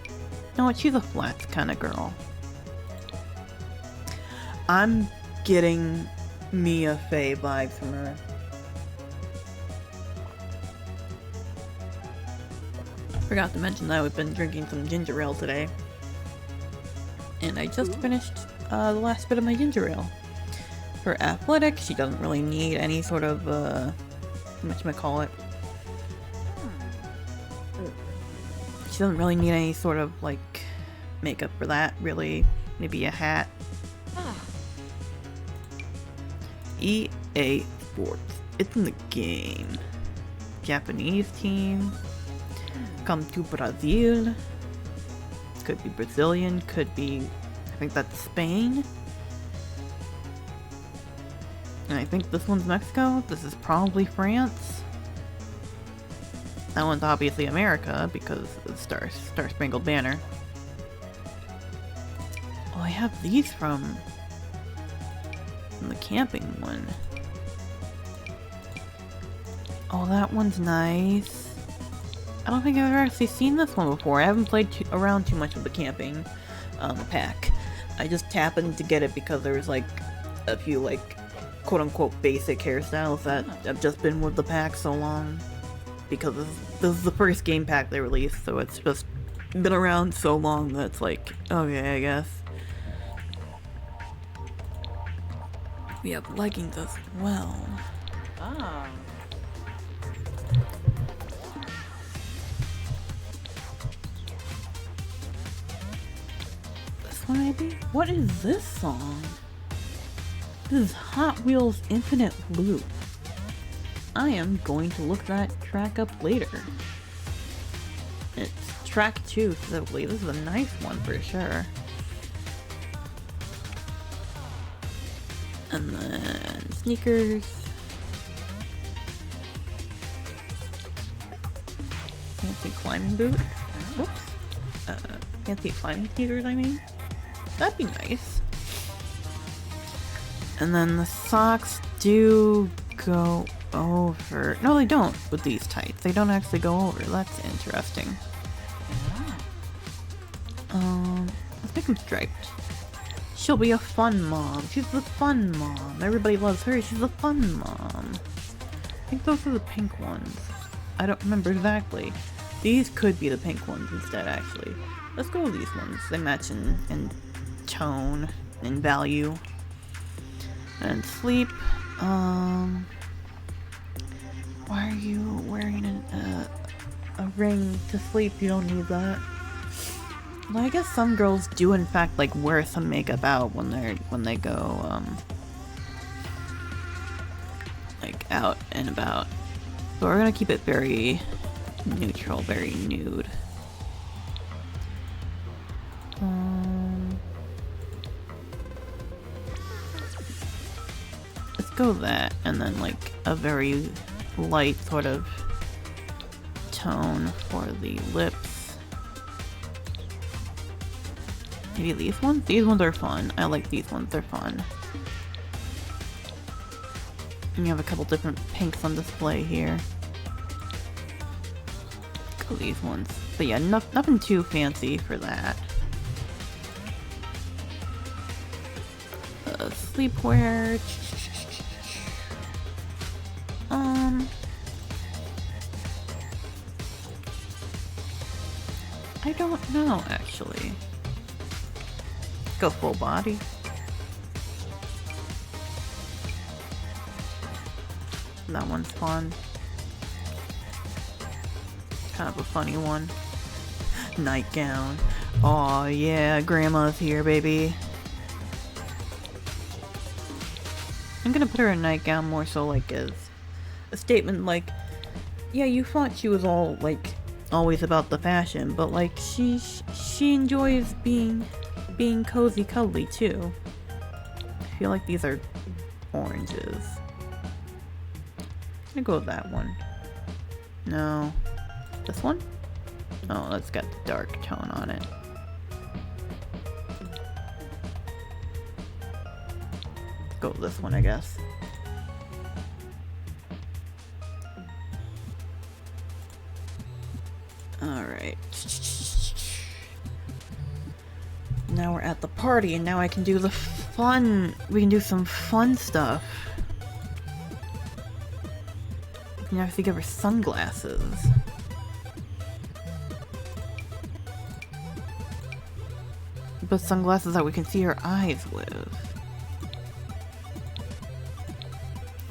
S1: You know what? She's a flats kind of girl. I'm getting Mia Fey vibes from her. Forgot to mention that we've been drinking some ginger ale today. And I just finished the last bit of my ginger ale. For athletics, she doesn't really need any sort of, whatchamacallit. She doesn't really need any sort of, like, makeup for that, really. Maybe a hat. EA Sports. It's in the game. Japanese team. Come to Brazil. Could be Brazilian, could be, I think that's Spain. And I think this one's Mexico. This is probably France. That one's obviously America because of the Star Spangled Banner. Oh, I have these from the camping one. Oh, that one's nice. I don't think I've ever actually seen this one before. I haven't played around too much with the camping pack. I just happened to get it because there was like a few like quote-unquote basic hairstyles that have just been with the pack so long. because this is the first game pack they released, so it's just been around so long that it's like, okay, I guess. We have leggings as well.
S2: Ah.
S1: This one maybe? What is this song? This is Hot Wheels Infinite Loop. I am going to look that track up later. It's track 2, so this is a nice one for sure. And then sneakers. Fancy climbing boot. Whoops. Fancy climbing sneakers, I mean. That'd be nice. And then the socks do go over. No, they don't with these tights. They don't actually go over. That's interesting. Let's make them striped. She'll be a fun mom. She's the fun mom. Everybody loves her. She's a fun mom. I think those are the pink ones. I don't remember exactly. These could be the pink ones instead, actually. Let's go with these ones. They match in tone and value. And sleep. Why are you wearing a ring to sleep? You don't need that. Well, I guess some girls do in fact like wear some makeup out when they go like out and about. But we're gonna keep it very neutral, very nude. Let's go that, and then like a very light sort of tone for the lips. Maybe these ones? These ones are fun. I like these ones, they're fun. And you have a couple different pinks on display here. Go these ones. But yeah, nothing too fancy for that. Sleepwear. I don't know, actually. Go full body. That one's fun. Kind of a funny one. Nightgown. Aw, yeah, grandma's here, baby. I'm gonna put her in a nightgown more so like as a statement like, yeah, you thought she was all like always about the fashion, but like she enjoys being cozy cuddly too. I feel like these are oranges. I'm gonna go with that one. No. This one? Oh, that's got the dark tone on it. Go with this one, I guess. Alright. Now we're at the party, and now I can do the fun. We can do some fun stuff. We can actually give her sunglasses. But sunglasses that we can see her eyes with.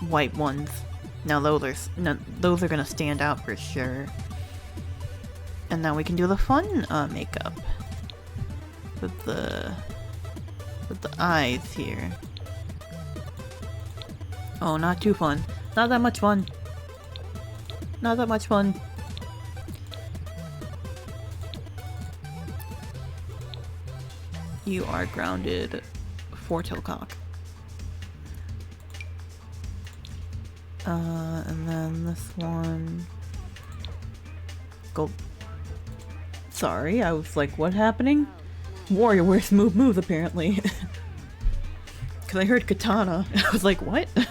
S1: White ones. Now those are gonna stand out for sure. And now we can do the fun makeup with the eyes here. Oh, not too fun. Not that much fun. Not that much fun. You are grounded for Tilcock. And then this one. Go. Sorry, I was like, what happening? Warrior wears smooth moves apparently. Cause I heard katana. I was like, what? I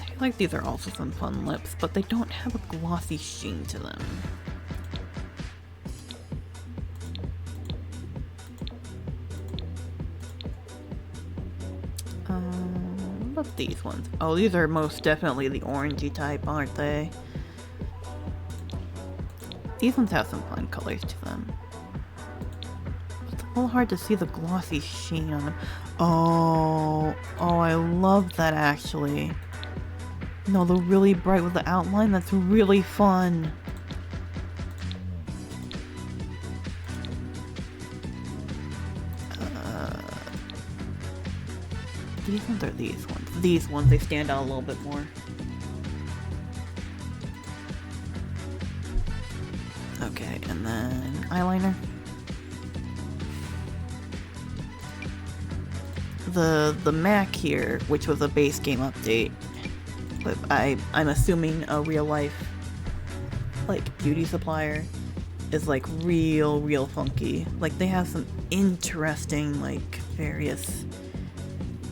S1: feel like these are also some fun lips, but they don't have a glossy sheen to them. What about these ones. Oh, these are most definitely the orangey type, aren't they? These ones have some fun colors to them. It's a little hard to see the glossy sheen on them. Oh, I love that actually. No, they're really bright with the outline. That's really fun. These ones are these ones. These ones, they stand out a little bit more. Okay, and then eyeliner. The Mac here, which was a base game update, but I'm assuming a real life like beauty supplier, is like real funky. Like they have some interesting like various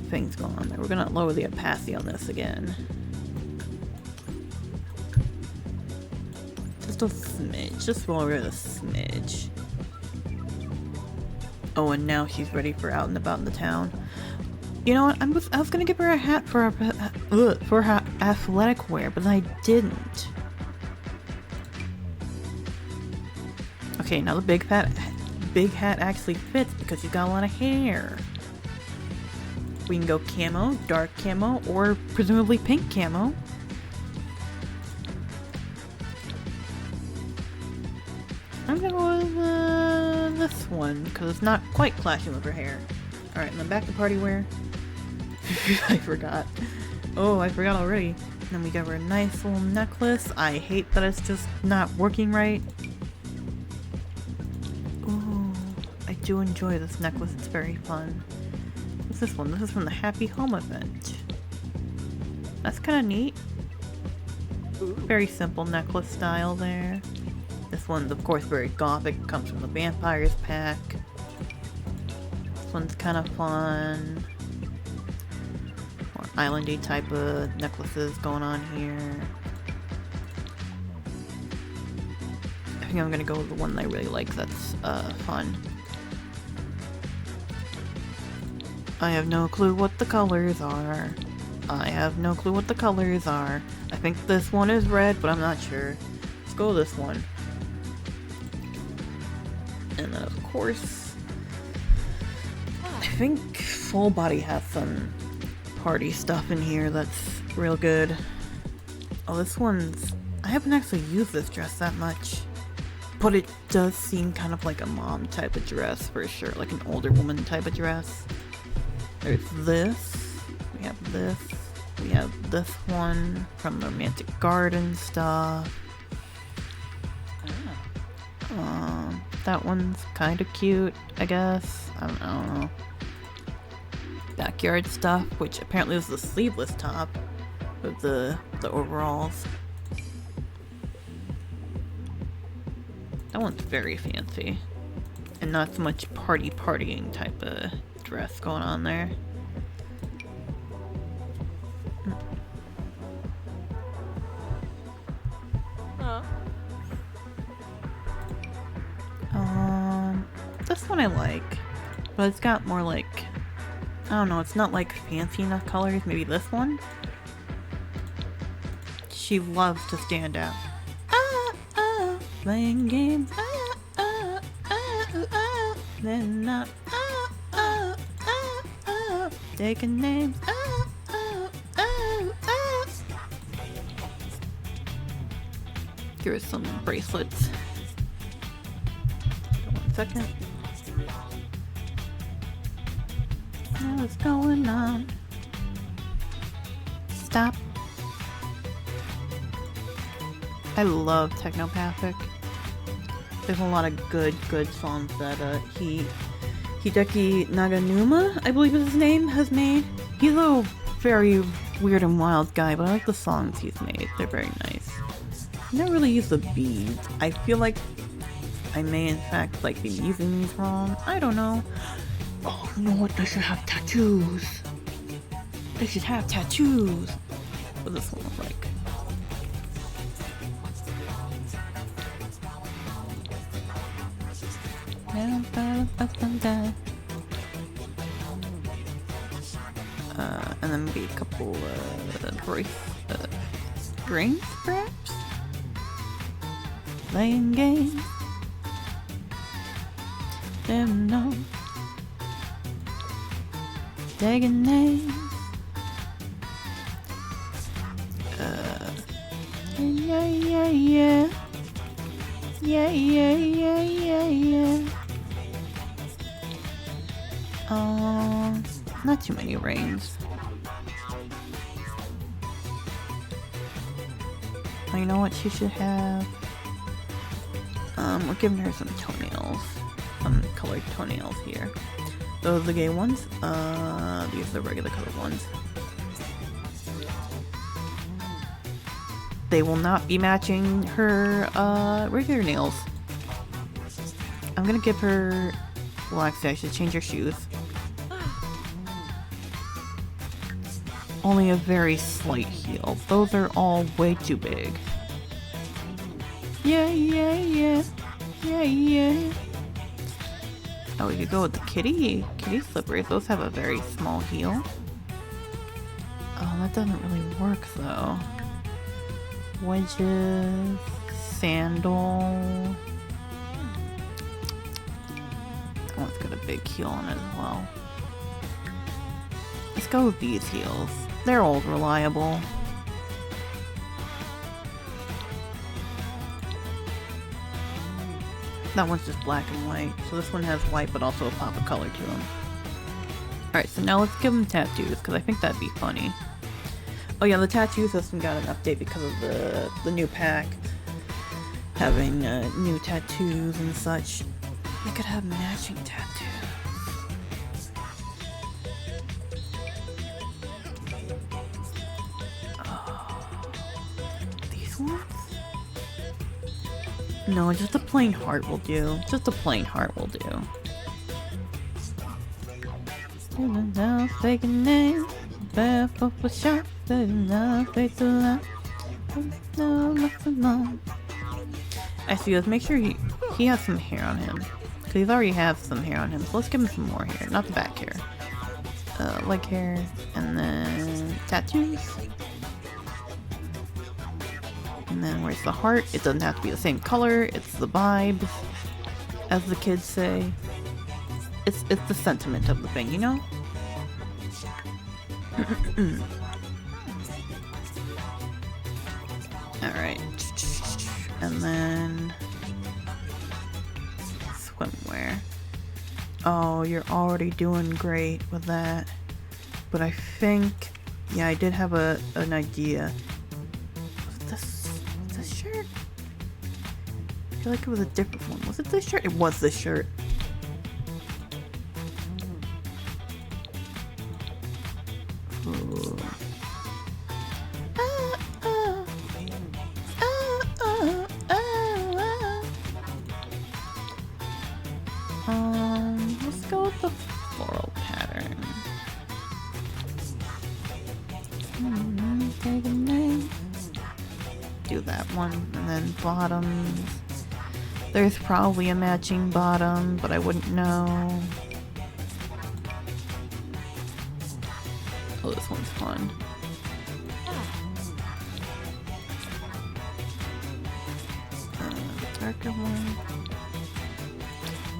S1: things going on there. We're gonna lower the opacity on this again. Just a smidge. Just lower it a smidge. Oh, and now she's ready for out and about in the town. You know what? I was gonna give her a hat for her athletic wear, but I didn't. Okay, now the big hat actually fits because she's got a lot of hair. We can go camo, dark camo, or presumably pink camo. I'm gonna go with this one because it's not quite clashing with her hair. Alright, and then back to party wear. I forgot. Oh, I forgot already. And then we got her a nice little necklace. I hate that it's just not working right. Ooh, I do enjoy this necklace. It's very fun. What's this one? This is from the Happy Home event. That's kind of neat. Very simple necklace style there. This one's of course very gothic. Comes from the Vampires pack. This one's kind of fun. More islandy type of necklaces going on here. I think I'm gonna go with the one that I really like. That's fun. I have no clue what the colors are. I think this one is red, but I'm not sure. Let's go with this one. And then of course, I think Full Body has some party stuff in here that's real good. Oh, this one's... I haven't actually used this dress that much. But it does seem kind of like a mom type of dress for sure. Like an older woman type of dress. There's this. We have this. We have this one from the Romantic Garden stuff. That one's kind of cute, I guess. I don't know. Backyard stuff, which apparently is the sleeveless top with the overalls. That one's very fancy. And not so much partying type of dress going on there. This one I like, but it's got more like, I don't know, it's not like fancy enough colors. Maybe this one? She loves to stand out. Playing games. Then not. Taking names. Here's some bracelets. One second. What's going on? Stop. I love Technopathic. There's a lot of good songs that Hideki Naganuma, I believe is his name, has made. He's a very weird and wild guy, but I like the songs he's made. They're very nice. I never really use the beads. I feel like I may in fact like be using these wrong. I don't know. Oh, you know what? They should have tattoos. They should have tattoos. What does this one look like? And then maybe a couple strings, perhaps? Playing games. Don't know. Taking names. Yeah, yeah, yeah. Yeah, yeah, yeah, yeah, yeah. Not too many rings. Oh, you know what she should have? We're giving her some toenails. Some colored toenails here. Those are the gay ones. These are the regular colored ones. They will not be matching her, regular nails. I'm gonna give her... Well, actually, I should change her shoes. Only a very slight heel. Those are all way too big. Yeah, yeah, yeah. Yeah, yeah. Oh, we could go with the kitty slippers. Those have a very small heel. Oh, that doesn't really work, though. Wedges, sandal. That one's got a big heel on it as well. Let's go with these heels. They're old reliable. That one's just black and white. So this one has white but also a pop of color to them. Alright, so now let's give them tattoos because I think that'd be funny. Oh yeah, the tattoo system got an update because of the new pack. Having new tattoos and such. They could have matching tattoos. These ones? No, just a plain heart will do. Just a plain heart will do. Taking names, barefoot for shot, face to life. Actually, let's make sure he has some hair on him. Because he's already has some hair on him. So let's give him some more hair. Not the back hair. Leg hair. And then tattoos. And then where's the heart? It doesn't have to be the same color. It's the vibes. As the kids say. It's the sentiment of the thing, you know? Alright. And then... swimwear. Oh, you're already doing great with that. But I think... yeah, I did have an idea. Was this shirt? I feel like it was a different one. Was it this shirt? It was this shirt. Ooh. Let's go with the floral pattern. Take a name. Do that one, and then bottoms. There's probably a matching bottom, but I wouldn't know. Oh, this one's fun. The darker one.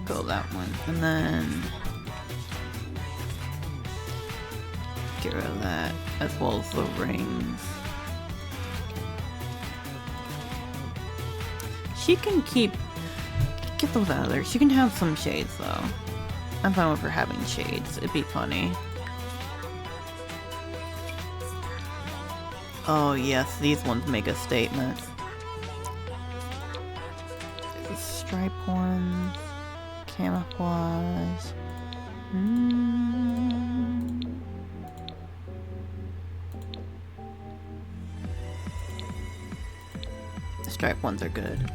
S1: Go that one, and then get rid of that, as well as the rings. She can get those out of there. She can have some shades though. I'm fine with her having shades. It'd be funny. Oh yes, these ones make a statement. There's a stripe one. Camouflage. The striped ones are good.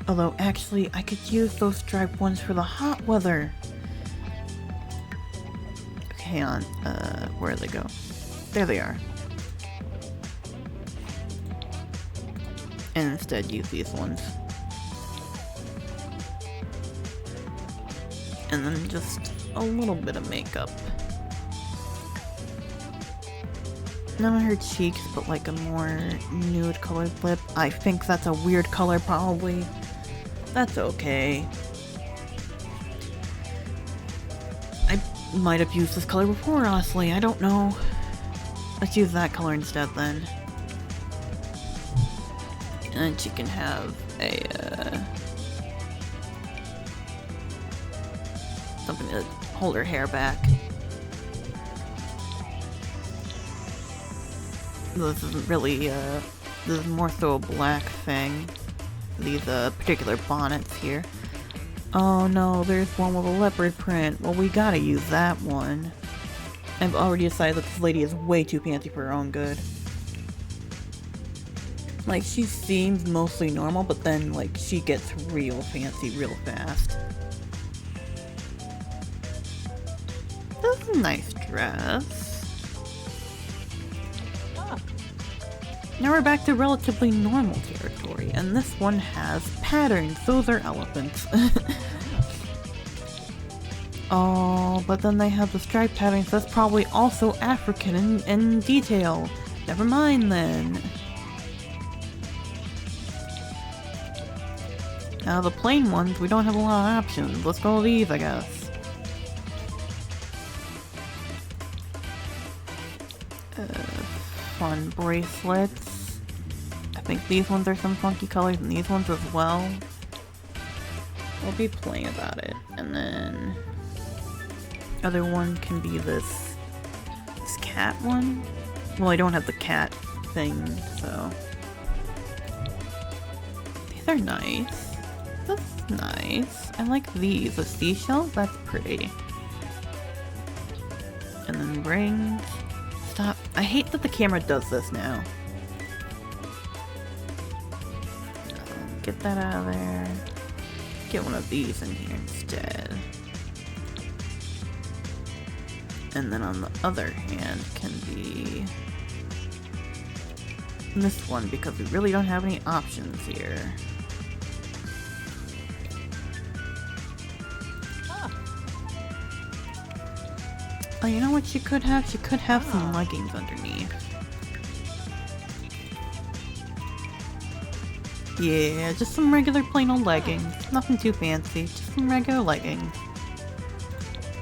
S1: Although, actually, I could use those striped ones for the hot weather. Okay, hang on. Where'd they go? There they are. And instead use these ones. And then just a little bit of makeup. Not on her cheeks, but like a more nude colored lip. I think that's a weird color, probably. That's okay. I might have used this color before, honestly. I don't know. Let's use that color instead, then. And then she can have a, something to hold her hair back. This isn't really, this is more so a black thing. These, particular bonnets here. Oh no, there's one with a leopard print. Well, we gotta use that one. I've already decided that this lady is way too fancy for her own good. Like, she seems mostly normal, but then, like, she gets real fancy real fast. This is a nice dress. Now we're back to relatively normal territory, and this one has patterns. Those are elephants. Oh, but then they have the stripe patterns. That's probably also African in detail. Never mind then. Now the plain ones, we don't have a lot of options. Let's go with these, I guess. Fun bracelets. I think these ones are some funky colors, and these ones as well. We'll be playing about it. And then other one can be this cat one. Well, I don't have the cat thing, so these are nice. That's nice. I like these. The seashells, that's pretty. And then rings. Stop. I hate that the camera does this now. Get that out of there. Get one of these in here instead. And then on the other hand can be this one, because we really don't have any options here. Oh, you know what she could have? She could have some leggings underneath. Yeah, just some regular plain old leggings. Nothing too fancy, just some regular leggings.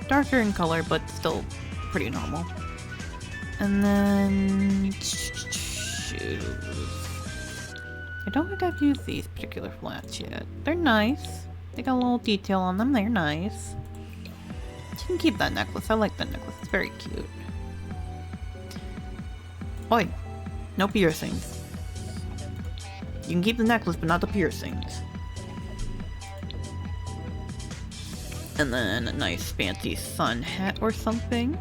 S1: Darker in color, but still pretty normal. And then shoes. I don't think I've used these particular flats yet. They're nice. They got a little detail on them. They're nice. You can keep that necklace. I like that necklace. It's very cute. Oi! No piercings. You can keep the necklace, but not the piercings. And then a nice fancy sun hat or something.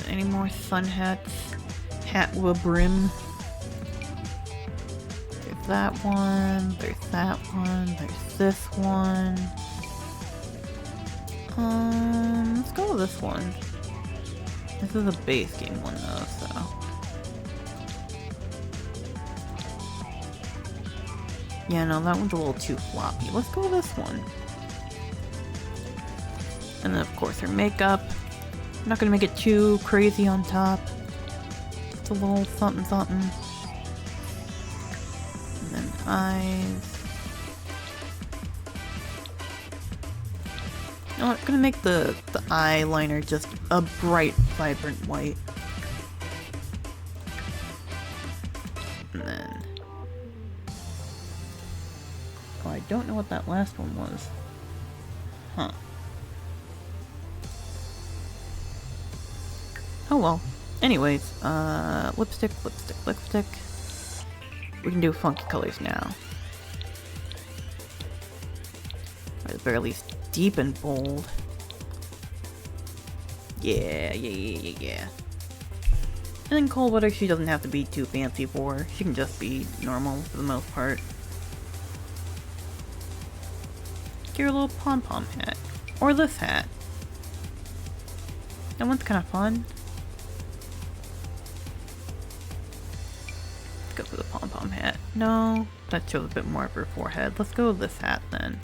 S1: Any more sun hats? Hat with a brim. There's that one. There's that one. There's this one. Let's go with this one. This is a base game one though, so. Yeah, no, that one's a little too floppy. Let's go with this one. And then of course her makeup. I'm not gonna make it too crazy on top. Just a little something something. And then eyes. You know what, I'm gonna make the eyeliner just a bright, vibrant white. And then... oh, I don't know what that last one was. Huh. Oh well. Anyways, lipstick, lipstick, lipstick. We can do funky colors now. Or at the very least, deep and bold. Yeah. And then cold weather, she doesn't have to be too fancy for. She can just be normal for the most part. Get her a little pom-pom hat. Or this hat. That one's kind of fun. Let's go for the pom-pom hat. No, that shows a bit more of her forehead. Let's go with this hat then.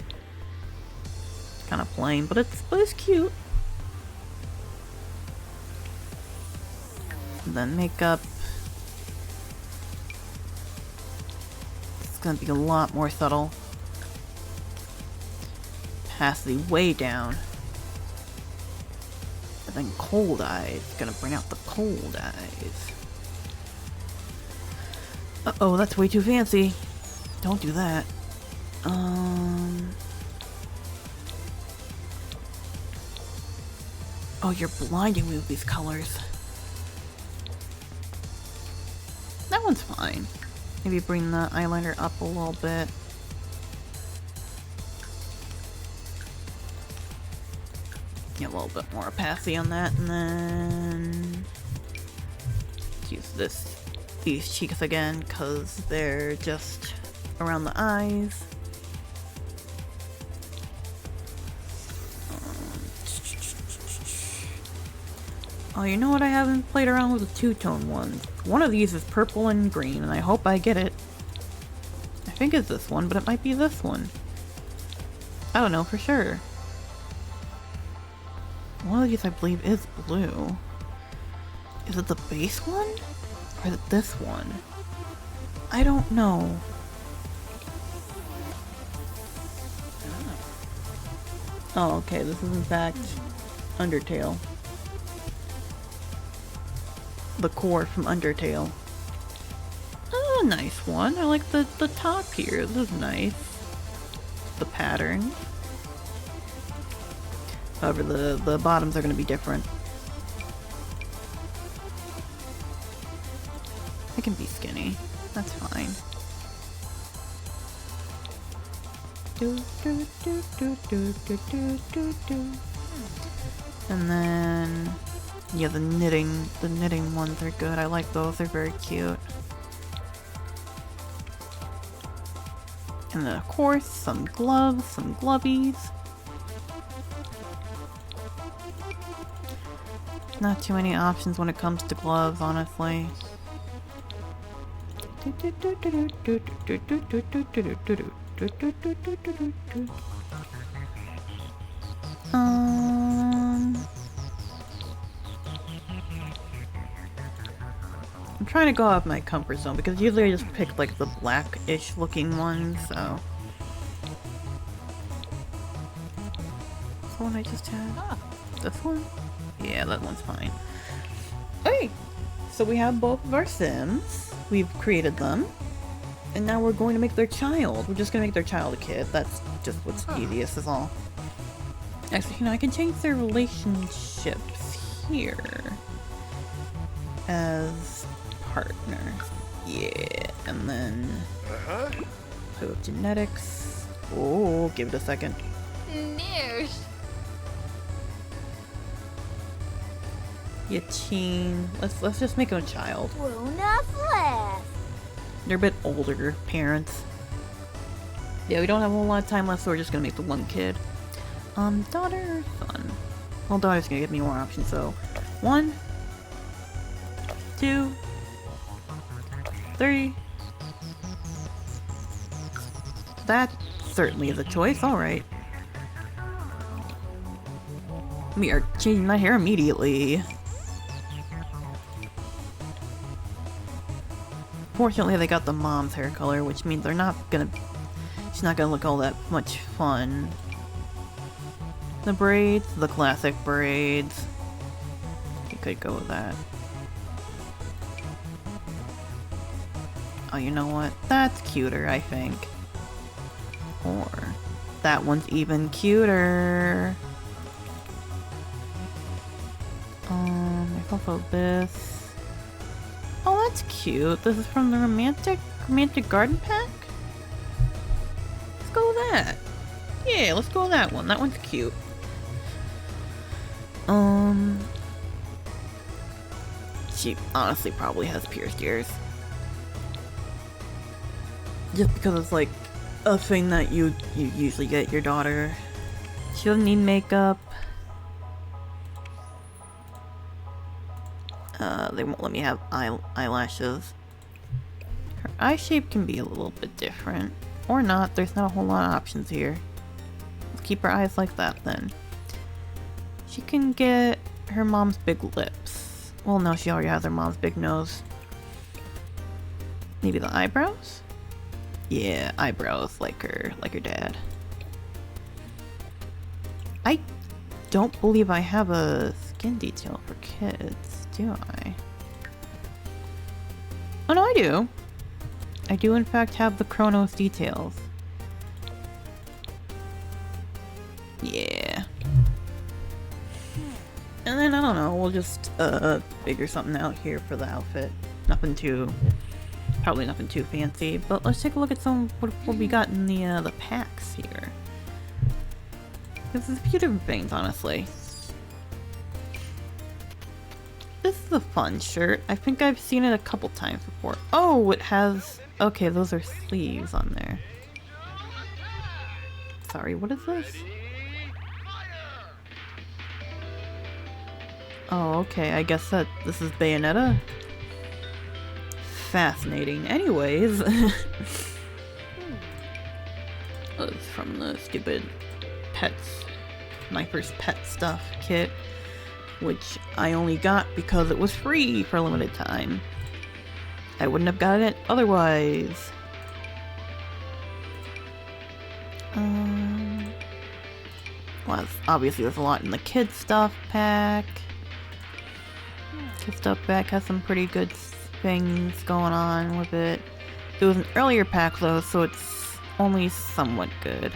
S1: kind of plain, but it's cute. And then makeup. It's gonna be a lot more subtle. Opacity way down. And then cold eyes. Gonna bring out the cold eyes. Uh-oh, that's way too fancy. Don't do that. Oh, you're blinding me with these colors. That one's fine. Maybe bring the eyeliner up a little bit. Get a little bit more opacity on that, and then use these cheeks again, because they're just around the eyes. Oh, you know what? I haven't played around with the two-tone ones. One of these is purple and green, and I hope I get it. I think it's this one, but it might be this one. I don't know for sure. One of these, I believe, is blue. Is it the base one? Or is it this one? I don't know. Oh, okay, this is in fact Undertale. The core from Undertale. Oh, nice one. I like the top here. This is nice. The pattern. However, the bottoms are going to be different. I can be skinny. That's fine. And then, yeah, the knitting ones are good. I like those. They're very cute. And then, of course, some gloves, some glovies. Not too many options when it comes to gloves, honestly. I'm trying to go out of my comfort zone because usually I just pick like the black-ish looking ones, so. This one I just had. This one? Yeah, that one's fine. Okay, so we have both of our Sims. We've created them. And now we're going to make their child. We're just going to make their child a kid. That's just what's easiest is all. Actually, you know, I can change their relationships here. As partners. Yeah, and then play with genetics. Oh, give it a second.
S3: News.
S1: Yachin. Let's just make him a child.
S3: Luna Flash.
S1: They're a bit older parents. Yeah, we don't have a whole lot of time left, so we're just gonna make the one kid. Daughter or son? Well, daughter's gonna give me more options, so 1, 2, 3. That certainly is a choice, alright. We are changing my hair immediately. Fortunately, they got the mom's hair color, which means she's not gonna look all that much fun. The braids, the classic braids. You could go with that. Oh, you know what? That's cuter, I think. Or that one's even cuter. There's also this. Oh, that's cute. This is from the romantic garden pack? Let's go with that. Yeah, let's go with that one. That one's cute. She honestly probably has pierced ears. Just because it's like a thing that you usually get your daughter. She doesn't need makeup. They won't let me have eyelashes. Her eye shape can be a little bit different. Or not, there's not a whole lot of options here. keep her eyes like that then. She can get her mom's big lips. Well, no, she already has her mom's big nose. Maybe the eyebrows? Yeah, eyebrows like her dad. I don't believe I have a skin detail for kids, do I? Oh no, I do. I do in fact have the Chronos details. Yeah. And then, I don't know, we'll just figure something out here for the outfit. Probably nothing too fancy, but let's take a look at what we got in the packs here. This is a few different things, honestly. This is a fun shirt. I think I've seen it a couple times before. Oh, it has... Okay, those are sleeves on there. Sorry, what is this? Oh, okay, I guess that this is Bayonetta? Fascinating. Anyways. It's from the stupid pets. My first pet stuff kit. Which I only got because it was free for a limited time. I wouldn't have gotten it otherwise. Well, obviously there's a lot in the kids stuff pack. Kids stuff pack has some pretty good things going on with it. It was an earlier pack though, so it's only somewhat good.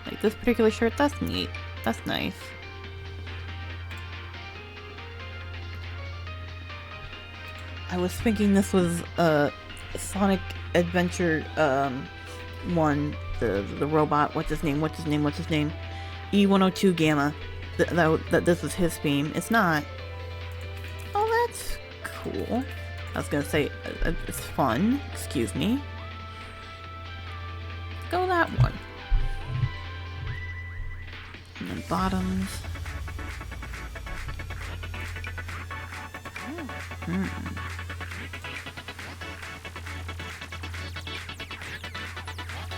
S1: Like this particular shirt, that's neat. That's nice. I was thinking this was a Sonic Adventure one, the robot, what's his name? E102 Gamma. That this was his theme. It's not. Oh, that's cool. I was gonna say, it's fun. Excuse me. Let's go that one. And then bottoms.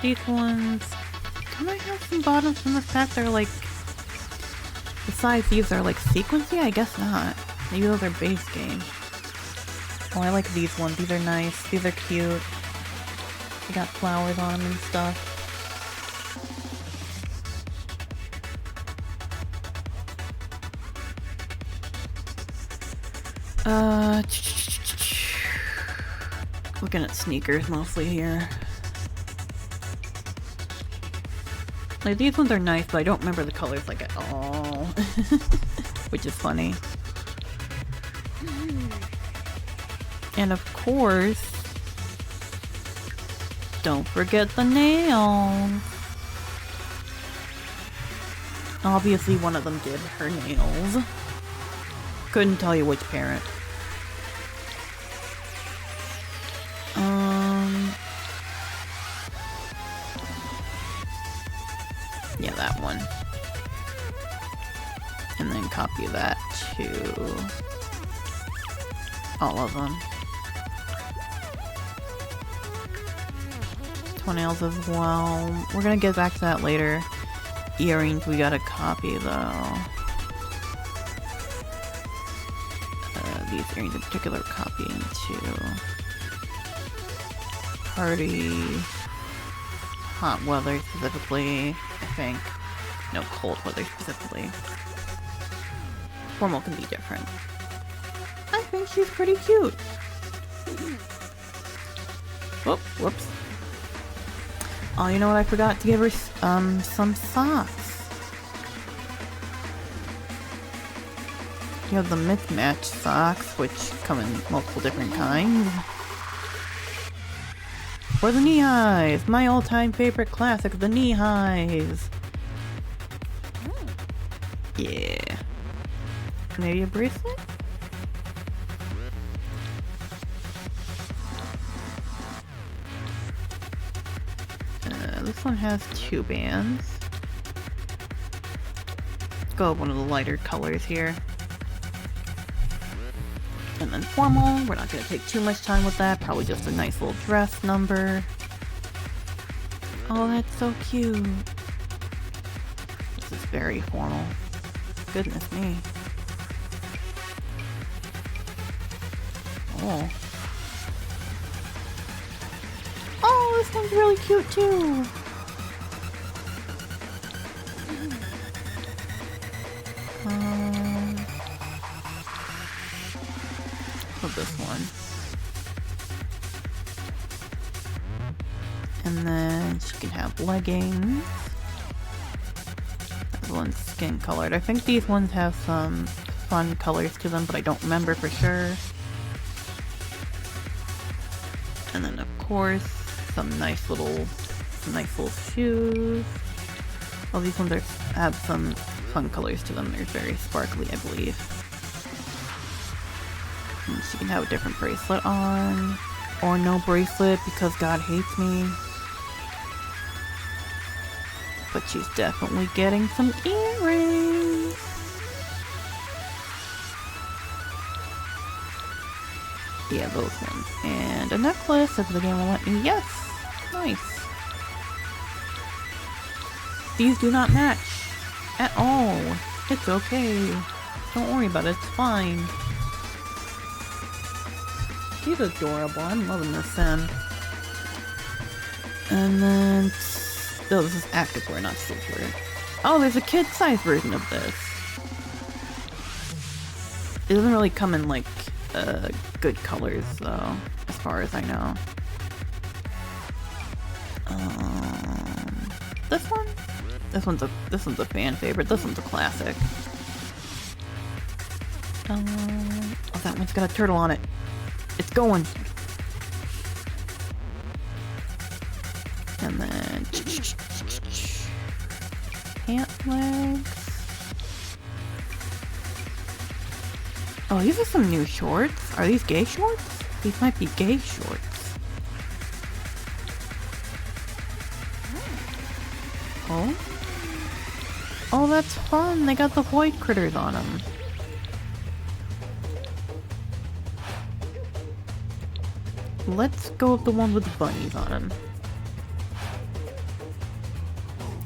S1: These ones. Don't I have some bottoms from this pack that are like... Besides these are like sequency? I guess not. Maybe those are base game. Oh, I like these ones. These are nice. These are cute. They got flowers on them and stuff. Looking at sneakers mostly here. Like, these ones are nice, but I don't remember the colors like at all. Which is funny. And of course, don't forget the nails. Obviously one of them did her nails. Couldn't tell you which parent. Yeah, that one. And then copy that to all of them. Toenails as well. We're gonna get back to that later. Earrings we gotta copy though. These earrings in particular copying to party, hot weather specifically, I think. No, cold weather specifically. Formal can be different. I think she's pretty cute. Oh, whoops. Oh, you know what? I forgot to give her some socks. You have the mismatch socks, which come in multiple different kinds. For the knee highs, my all-time favorite classic, the knee highs. Yeah. Maybe a bracelet? This one has 2 bands. Let's go with one of the lighter colors here. And then formal, we're not going to take too much time with that, probably just a nice little dress number. Oh, that's so cute. This is very formal. Goodness me. Oh. Oh, this one's really cute too. Of this one. And then she can have leggings. That one's skin colored. I think these ones have some fun colors to them, but I don't remember for sure. And then of course, some nice little shoes. Oh, these ones have some fun colors to them. They're very sparkly, I believe. And she can have a different bracelet on, or no bracelet because God hates me. But she's definitely getting some earrings. Yeah, those ones. And a necklace if the game will let me. Yes! Nice. These do not match at all. It's okay. Don't worry about it. It's fine. She's adorable. I'm loving this sim. And then... oh, this is activewear, not silverware. Oh, there's a kid-sized version of this. It doesn't really come in, like, good colors, though, as far as I know. This one? This one's a fan favorite. This one's a classic. Oh, that one's got a turtle on it. It's going. And then pant legs. Oh, these are some new shorts. Are these gay shorts? These might be gay shorts. Oh? Oh, that's fun. They got the white critters on them. Let's go with the one with the bunnies on them.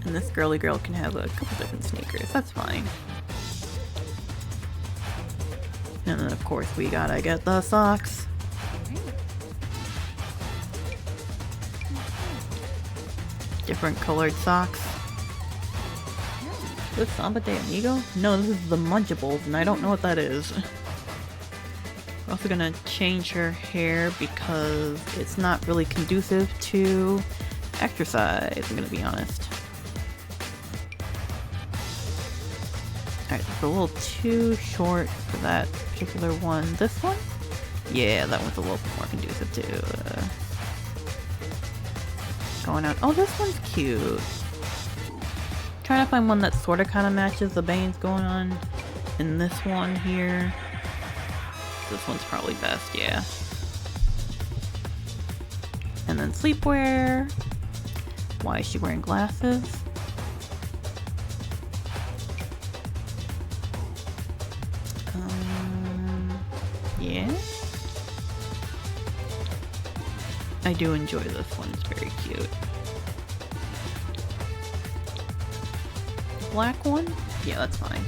S1: And this girly girl can have a couple different sneakers. That's fine. And then of course we gotta get the socks. Different colored socks. Is this Samba de Amigo? No, this is the Munchables, and I don't know what that is. We're also gonna change her hair because it's not really conducive to exercise, I'm gonna be honest. Alright, it's a little too short for that particular one. This one? Yeah, that one's a little more conducive to going out. Oh, this one's cute. Trying to find one that sort of kind of matches the bangs going on in this one here. This one's probably best, yeah. And then sleepwear. Why is she wearing glasses? Yeah. I do enjoy this one, it's very cute. Black one? Yeah, that's fine.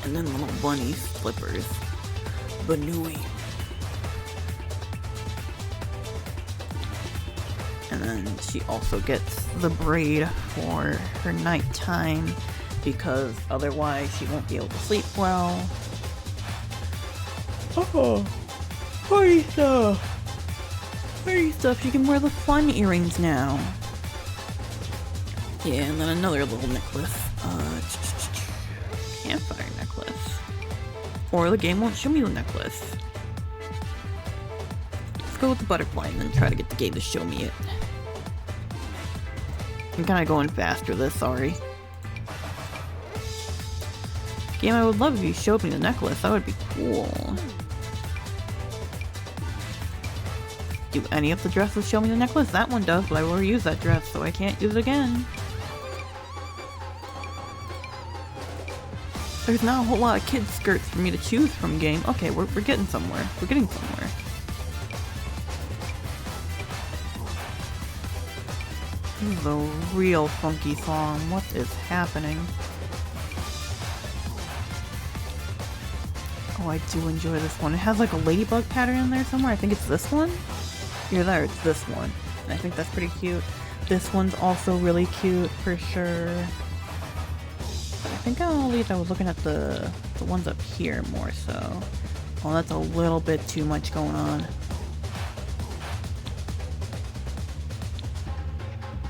S1: And then little bunny slippers. Banui. And then she also gets the braid for her nighttime because otherwise she won't be able to sleep well. Oh, party stuff! Party stuff, she can wear the fun earrings now. Yeah, and then another little necklace. Campfire necklace. Or the game won't show me the necklace. Let's go with the butterfly and then try to get the game to show me it. I'm kinda going faster this, sorry. Game, I would love if you showed me the necklace, that would be cool. Do any of the dresses show me the necklace? That one does, but I already used that dress, so I can't use it again. There's not a whole lot of kids' skirts for me to choose from, game. Okay, we're getting somewhere. We're getting somewhere. This is a real funky song. What is happening? Oh, I do enjoy this one. It has like a ladybug pattern in there somewhere. I think it's this one. Either that or it's this one. And I think that's pretty cute. This one's also really cute for sure. But I think all these I was looking at the ones up here more so. Oh, that's a little bit too much going on.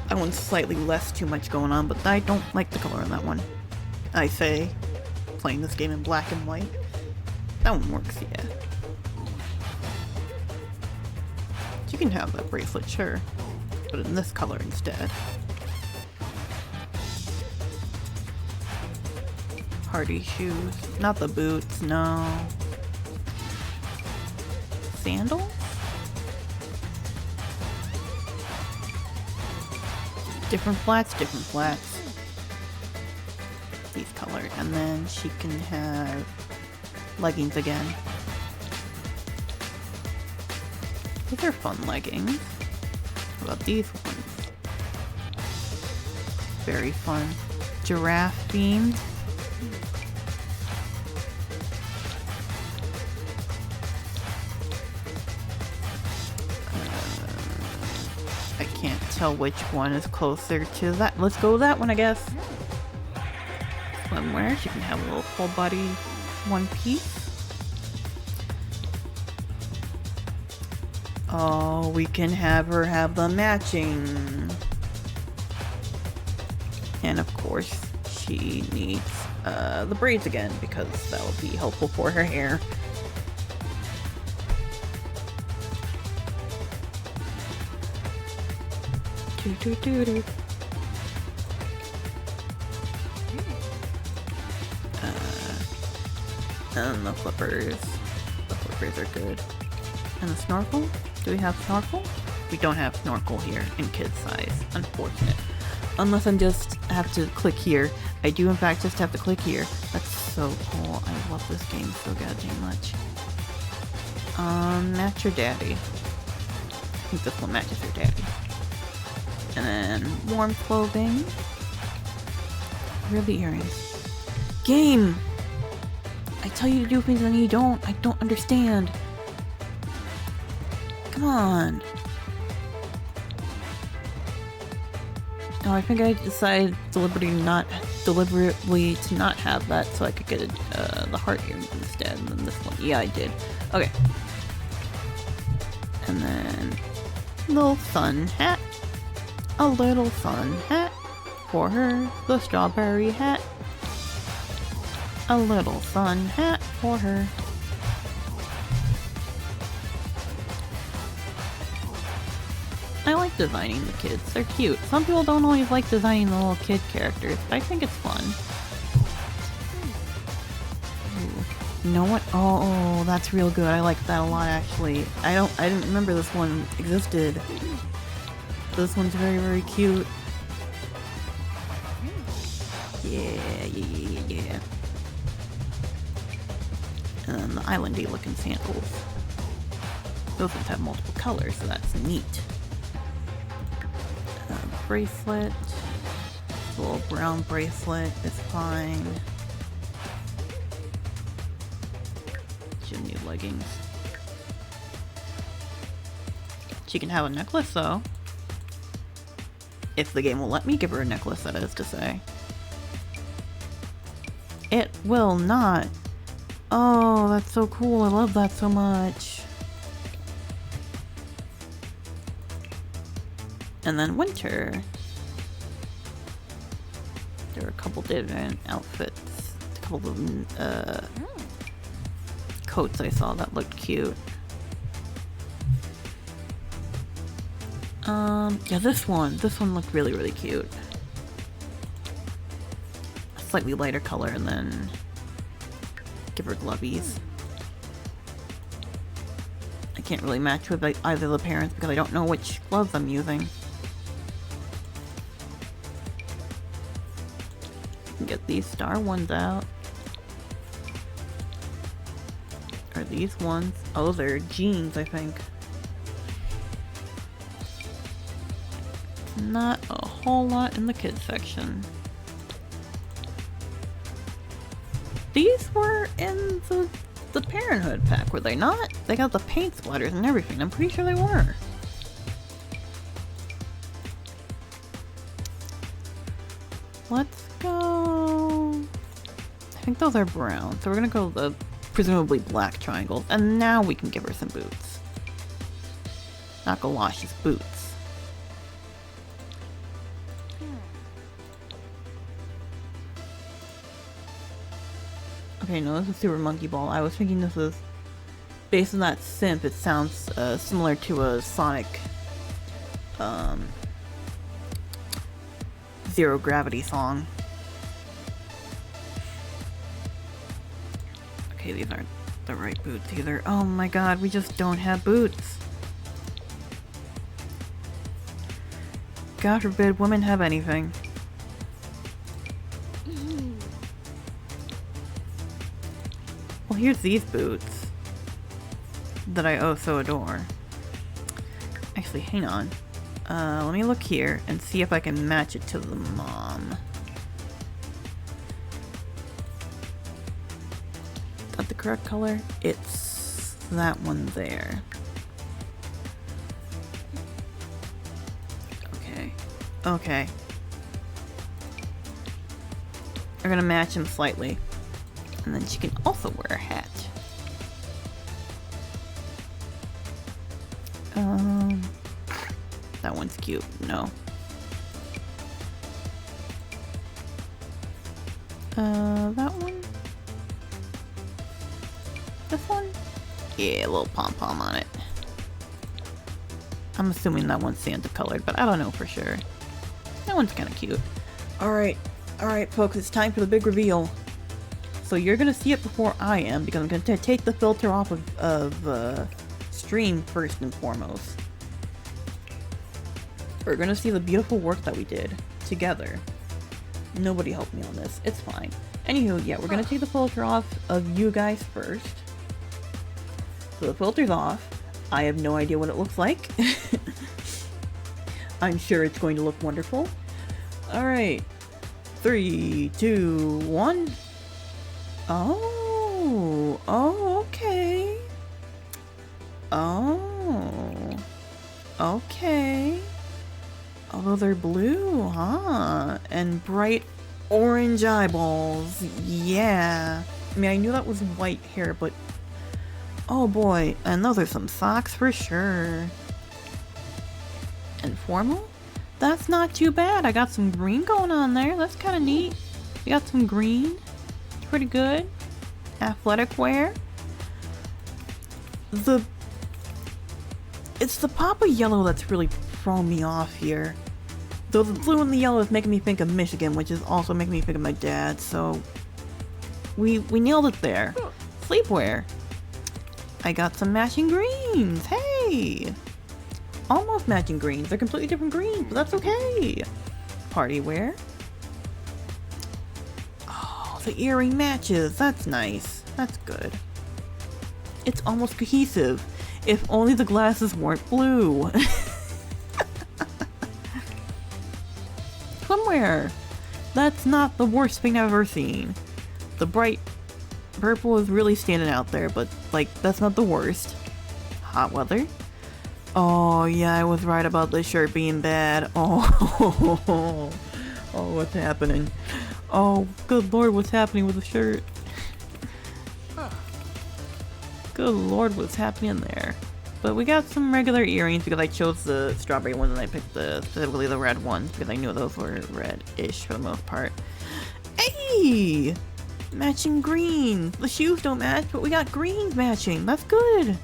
S1: That one's slightly less too much going on, but I don't like the color on that one. I say, playing this game in black and white. That one works, yeah. You can have that bracelet, sure. But in this color instead. Party shoes. Not the boots, no. Sandals? Different flats, different flats. These colored. And then she can have leggings again. These are fun leggings. What about these ones? Very fun. Giraffe themed. I can't tell which one is closer to that. Let's go with that one, I guess. Swimwear. She can have a little full body one piece. Oh, we can have her have the matching. And of course, she needs the braids again because that will be helpful for her hair. Doo -doo -doo -doo. And the flippers. The flippers are good. And the snorkel? Do we have snorkel? We don't have snorkel here in kid size. Unfortunate. Unless I just have to click here. I do in fact just have to click here. That's so cool. I love this game so goddamn much. Match your daddy. I think this one matches your daddy. And then warm clothing. Really earrings. Game! I tell you to do things and you don't. I don't understand. Come on. No, I think I decided deliberately to not have that so I could get the heart earrings instead. And then this one. Yeah, I did. Okay. And then little sun hat. A little sun hat for her. The strawberry hat. A little sun hat for her. I like designing the kids. They're cute. Some people don't always like designing the little kid characters, but I think it's fun. Ooh. You know what? Oh, that's real good. I like that a lot, actually. I didn't remember this one existed. This one's very, very cute. Yeah. And then the islandy looking sandals. Those ones have multiple colors, so that's neat. Bracelet. A little brown bracelet is fine. She'll need leggings. She can have a necklace though. If the game will let me give her a necklace, that is to say. It will not. Oh, that's so cool. I love that so much. And then winter. There are a couple different outfits. A couple of coats I saw that looked cute. Yeah, this one looked really, really cute. A slightly lighter color and then give her glovies. I can't really match with either of the parents because I don't know which gloves I'm using. Get these star ones out. Or these ones. Oh, they're jeans, I think. Not a whole lot in the kids section. These were in the Parenthood pack, were they not? They got the paint splatters and everything. I'm pretty sure they were. Let's go. I think those are brown, so we're gonna go the presumably black triangles, and now we can give her some boots. Not galoshes, boots. Okay, no, this is Super Monkey Ball. I was thinking this was based on that simp. It sounds similar to a Sonic Zero Gravity song. Okay, these aren't the right boots either. Oh my god, we just don't have boots. God forbid women have anything. Well, here's these boots that I oh so adore. Actually, hang on. Let me look here and see if I can match it to the mom. Is that the correct color? It's that one there. Okay. Okay. We're gonna match him slightly. And then she can also wear a hat. That one's cute. No. That one? This one? Yeah, a little pom-pom on it. I'm assuming that one's Santa colored, but I don't know for sure. That one's kind of cute. Alright, folks, it's time for the big reveal. So you're gonna see it before I am, because I'm gonna take the filter off of stream first and foremost. We're gonna see the beautiful work that we did together. Nobody helped me on this. It's fine. Anywho, yeah, we're gonna take the filter off of you guys first. So the filter's off. I have no idea what it looks like. I'm sure it's going to look wonderful. Alright. 3, 2, 1. Oh, okay. Oh, okay. Oh, they're blue, huh? And bright orange eyeballs. Yeah. I mean, I knew that was white hair, but oh boy. And those are some socks for sure. And formal? That's not too bad. I got some green going on there. That's kind of neat. You got some green. Pretty good. Athletic wear. It's the pop of yellow that's really throwing me off here. Though the blue and the yellow is making me think of Michigan, which is also making me think of my dad, so we nailed it there. Sleepwear. I got some matching greens. Hey! Almost matching greens. They're completely different greens, but that's okay. Party wear. Oh, the earring matches. That's nice. That's good. It's almost cohesive. If only the glasses weren't blue. Swimwear. That's not the worst thing I've ever seen. The bright purple is really standing out there, but like, that's not the worst. Hot weather. Oh yeah, I was right about this shirt being bad. Oh, oh, what's happening? Oh, good lord, what's happening with the shirt? Good lord, what's happening there? But we got some regular earrings because I chose the strawberry ones and I picked specifically the red ones because I knew those were red-ish for the most part. Hey! Matching green. The shoes don't match, but we got greens matching. That's good.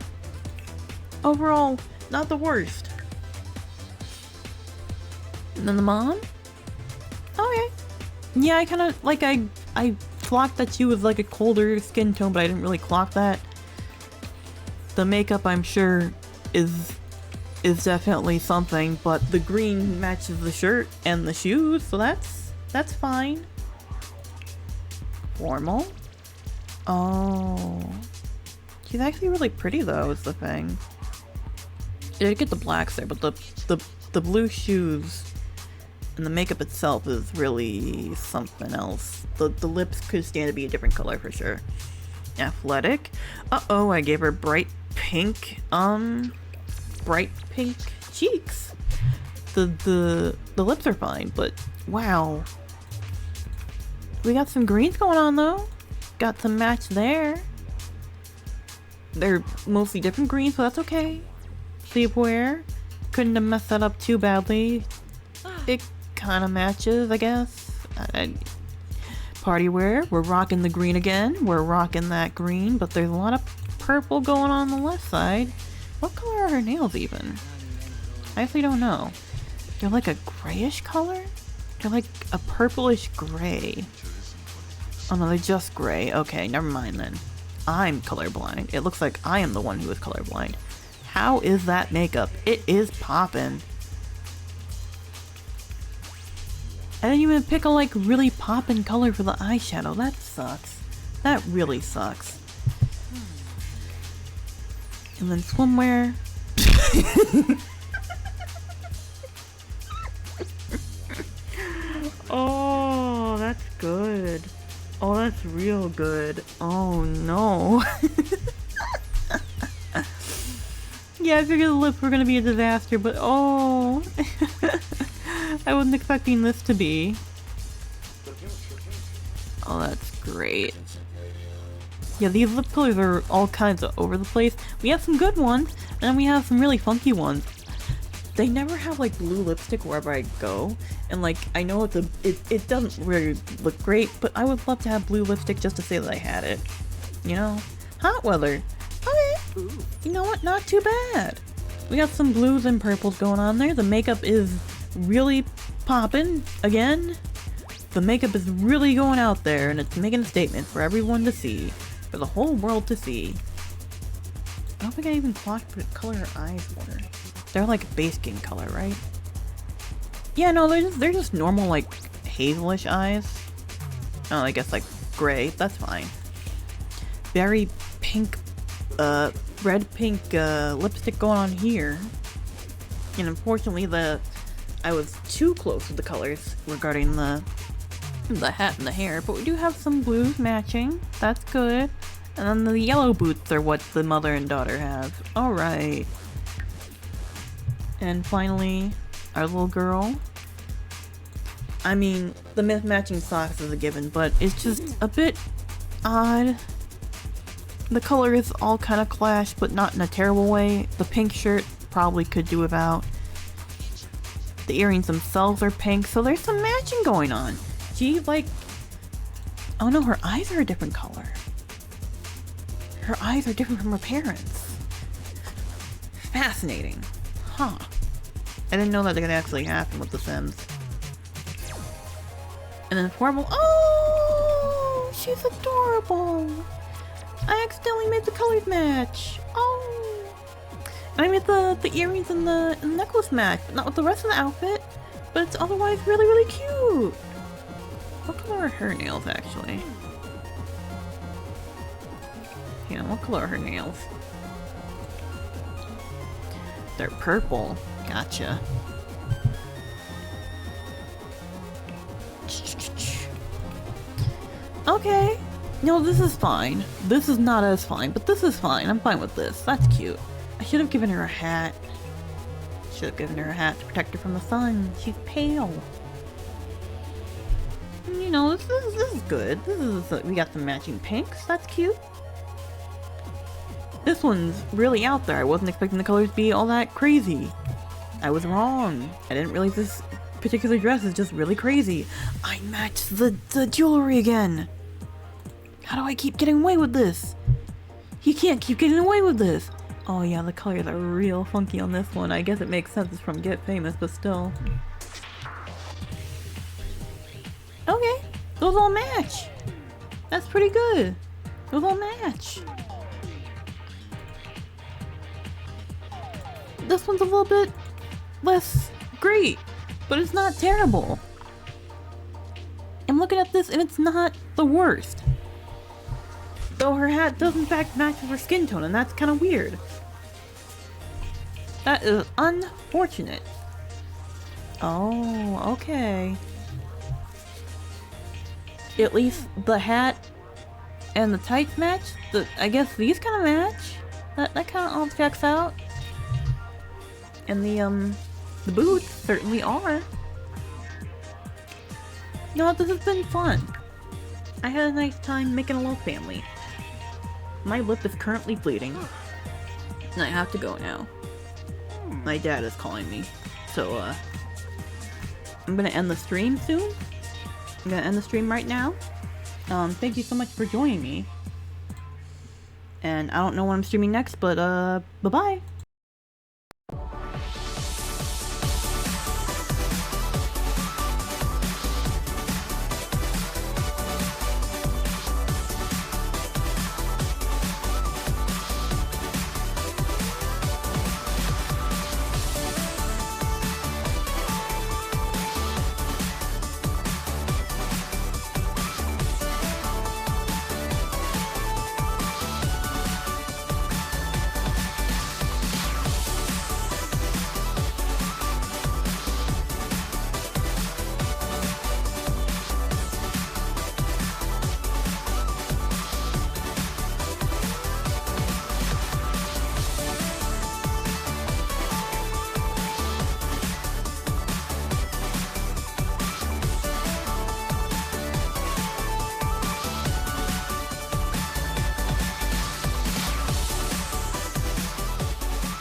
S1: Overall, not the worst. And then the mom? Okay. Yeah, I kind of, like, I clocked that she was like a colder skin tone, but I didn't really clock that. The makeup, I'm sure, is definitely something, but the green matches the shirt and the shoes, so that's fine. Formal? Oh. She's actually really pretty, though, is the thing. I did get the blacks there, but the blue shoes And the makeup itself is really something else. The lips could stand to be a different color for sure. Athletic. Uh-oh, I gave her bright pink cheeks. The lips are fine, but wow. We got some greens going on though. Got some match there. They're mostly different greens, so that's okay. Sleepwear. Couldn't have messed that up too badly. It kind of matches, I guess. Party wear. We're rocking the green again. We're rocking that green, but there's a lot of purple going on the left side. What color are her nails even? I actually don't know. They're like a grayish color? They're like a purplish gray. Oh no, they're just gray. Okay, never mind then. I'm colorblind. It looks like I am the one who is colorblind. How is that makeup? It is poppin'. I didn't even pick a like really poppin' color for the eyeshadow. That sucks. That really sucks. And then swimwear. Oh, that's good. Oh, that's real good. Oh no. Yeah, I figured the lips were gonna be a disaster, but oh. I wasn't expecting this to be. Oh, that's great. Yeah, these lip colors are all kinds of over the place. We have some good ones, and then we have some really funky ones. They never have like blue lipstick wherever I go, and like I know it doesn't really look great, but I would love to have blue lipstick just to say that I had it. You know? Hot weather. Okay. You know what? Not too bad. We got some blues and purples going on there. The makeup is really poppin'. Again, the makeup is really going out there, and it's making a statement for everyone to see, for the whole world to see. I don't think I even clocked what color her eyes were. They're like base skin color, right? Yeah, no, they're just normal like hazelish eyes. Oh, I guess like gray. That's fine. Very pink, red pink lipstick going on here. And unfortunately, I was too close with the colors regarding the hat and the hair, but we do have some blues matching. That's good. And then the yellow boots are what the mother and daughter have. Alright. And finally, our little girl. I mean, the matching socks is a given, but it's just a bit odd. The colors all kind of clash, but not in a terrible way. The pink shirt probably could do without. The earrings themselves are pink, so there's some matching going on. She, like... Oh no, her eyes are a different color. Her eyes are different from her parents. Fascinating. Huh. I didn't know that could actually happen with The Sims. And then horrible. Oh! She's adorable! I accidentally made the colors match. Oh! I made the earrings and the necklace match, but not with the rest of the outfit. But it's otherwise really, really cute. What color are her nails, actually? Yeah, what color are her nails? They're purple. Gotcha. Okay. No, this is fine. This is not as fine, but this is fine. I'm fine with this. That's cute. I should have given her a hat. Should have given her a hat to protect her from the sun. She's pale. You know, this is good. We got some matching pinks. That's cute. This one's really out there. I wasn't expecting the colors to be all that crazy. I was wrong. I didn't realize this particular dress is just really crazy. I matched the jewelry again. How do I keep getting away with this? You can't keep getting away with this. Oh yeah, the colors are real funky on this one. I guess it makes sense. It's from Get Famous, but still. Okay, those all match. That's pretty good. Those all match. This one's a little bit less great, but it's not terrible. I'm looking at this and it's not the worst. Though her hat does in fact match with her skin tone, and that's kind of weird. That is unfortunate. Oh, okay. At least the hat and the tights match. I guess these kind of match. That kind of all checks out. And the boots certainly are. You know, this has been fun. I had a nice time making a little family. My lip is currently bleeding. And I have to go now. My dad is calling me. So, I'm gonna end the stream soon. I'm gonna end the stream right now. Thank you so much for joining me. And I don't know when I'm streaming next, but, bye-bye.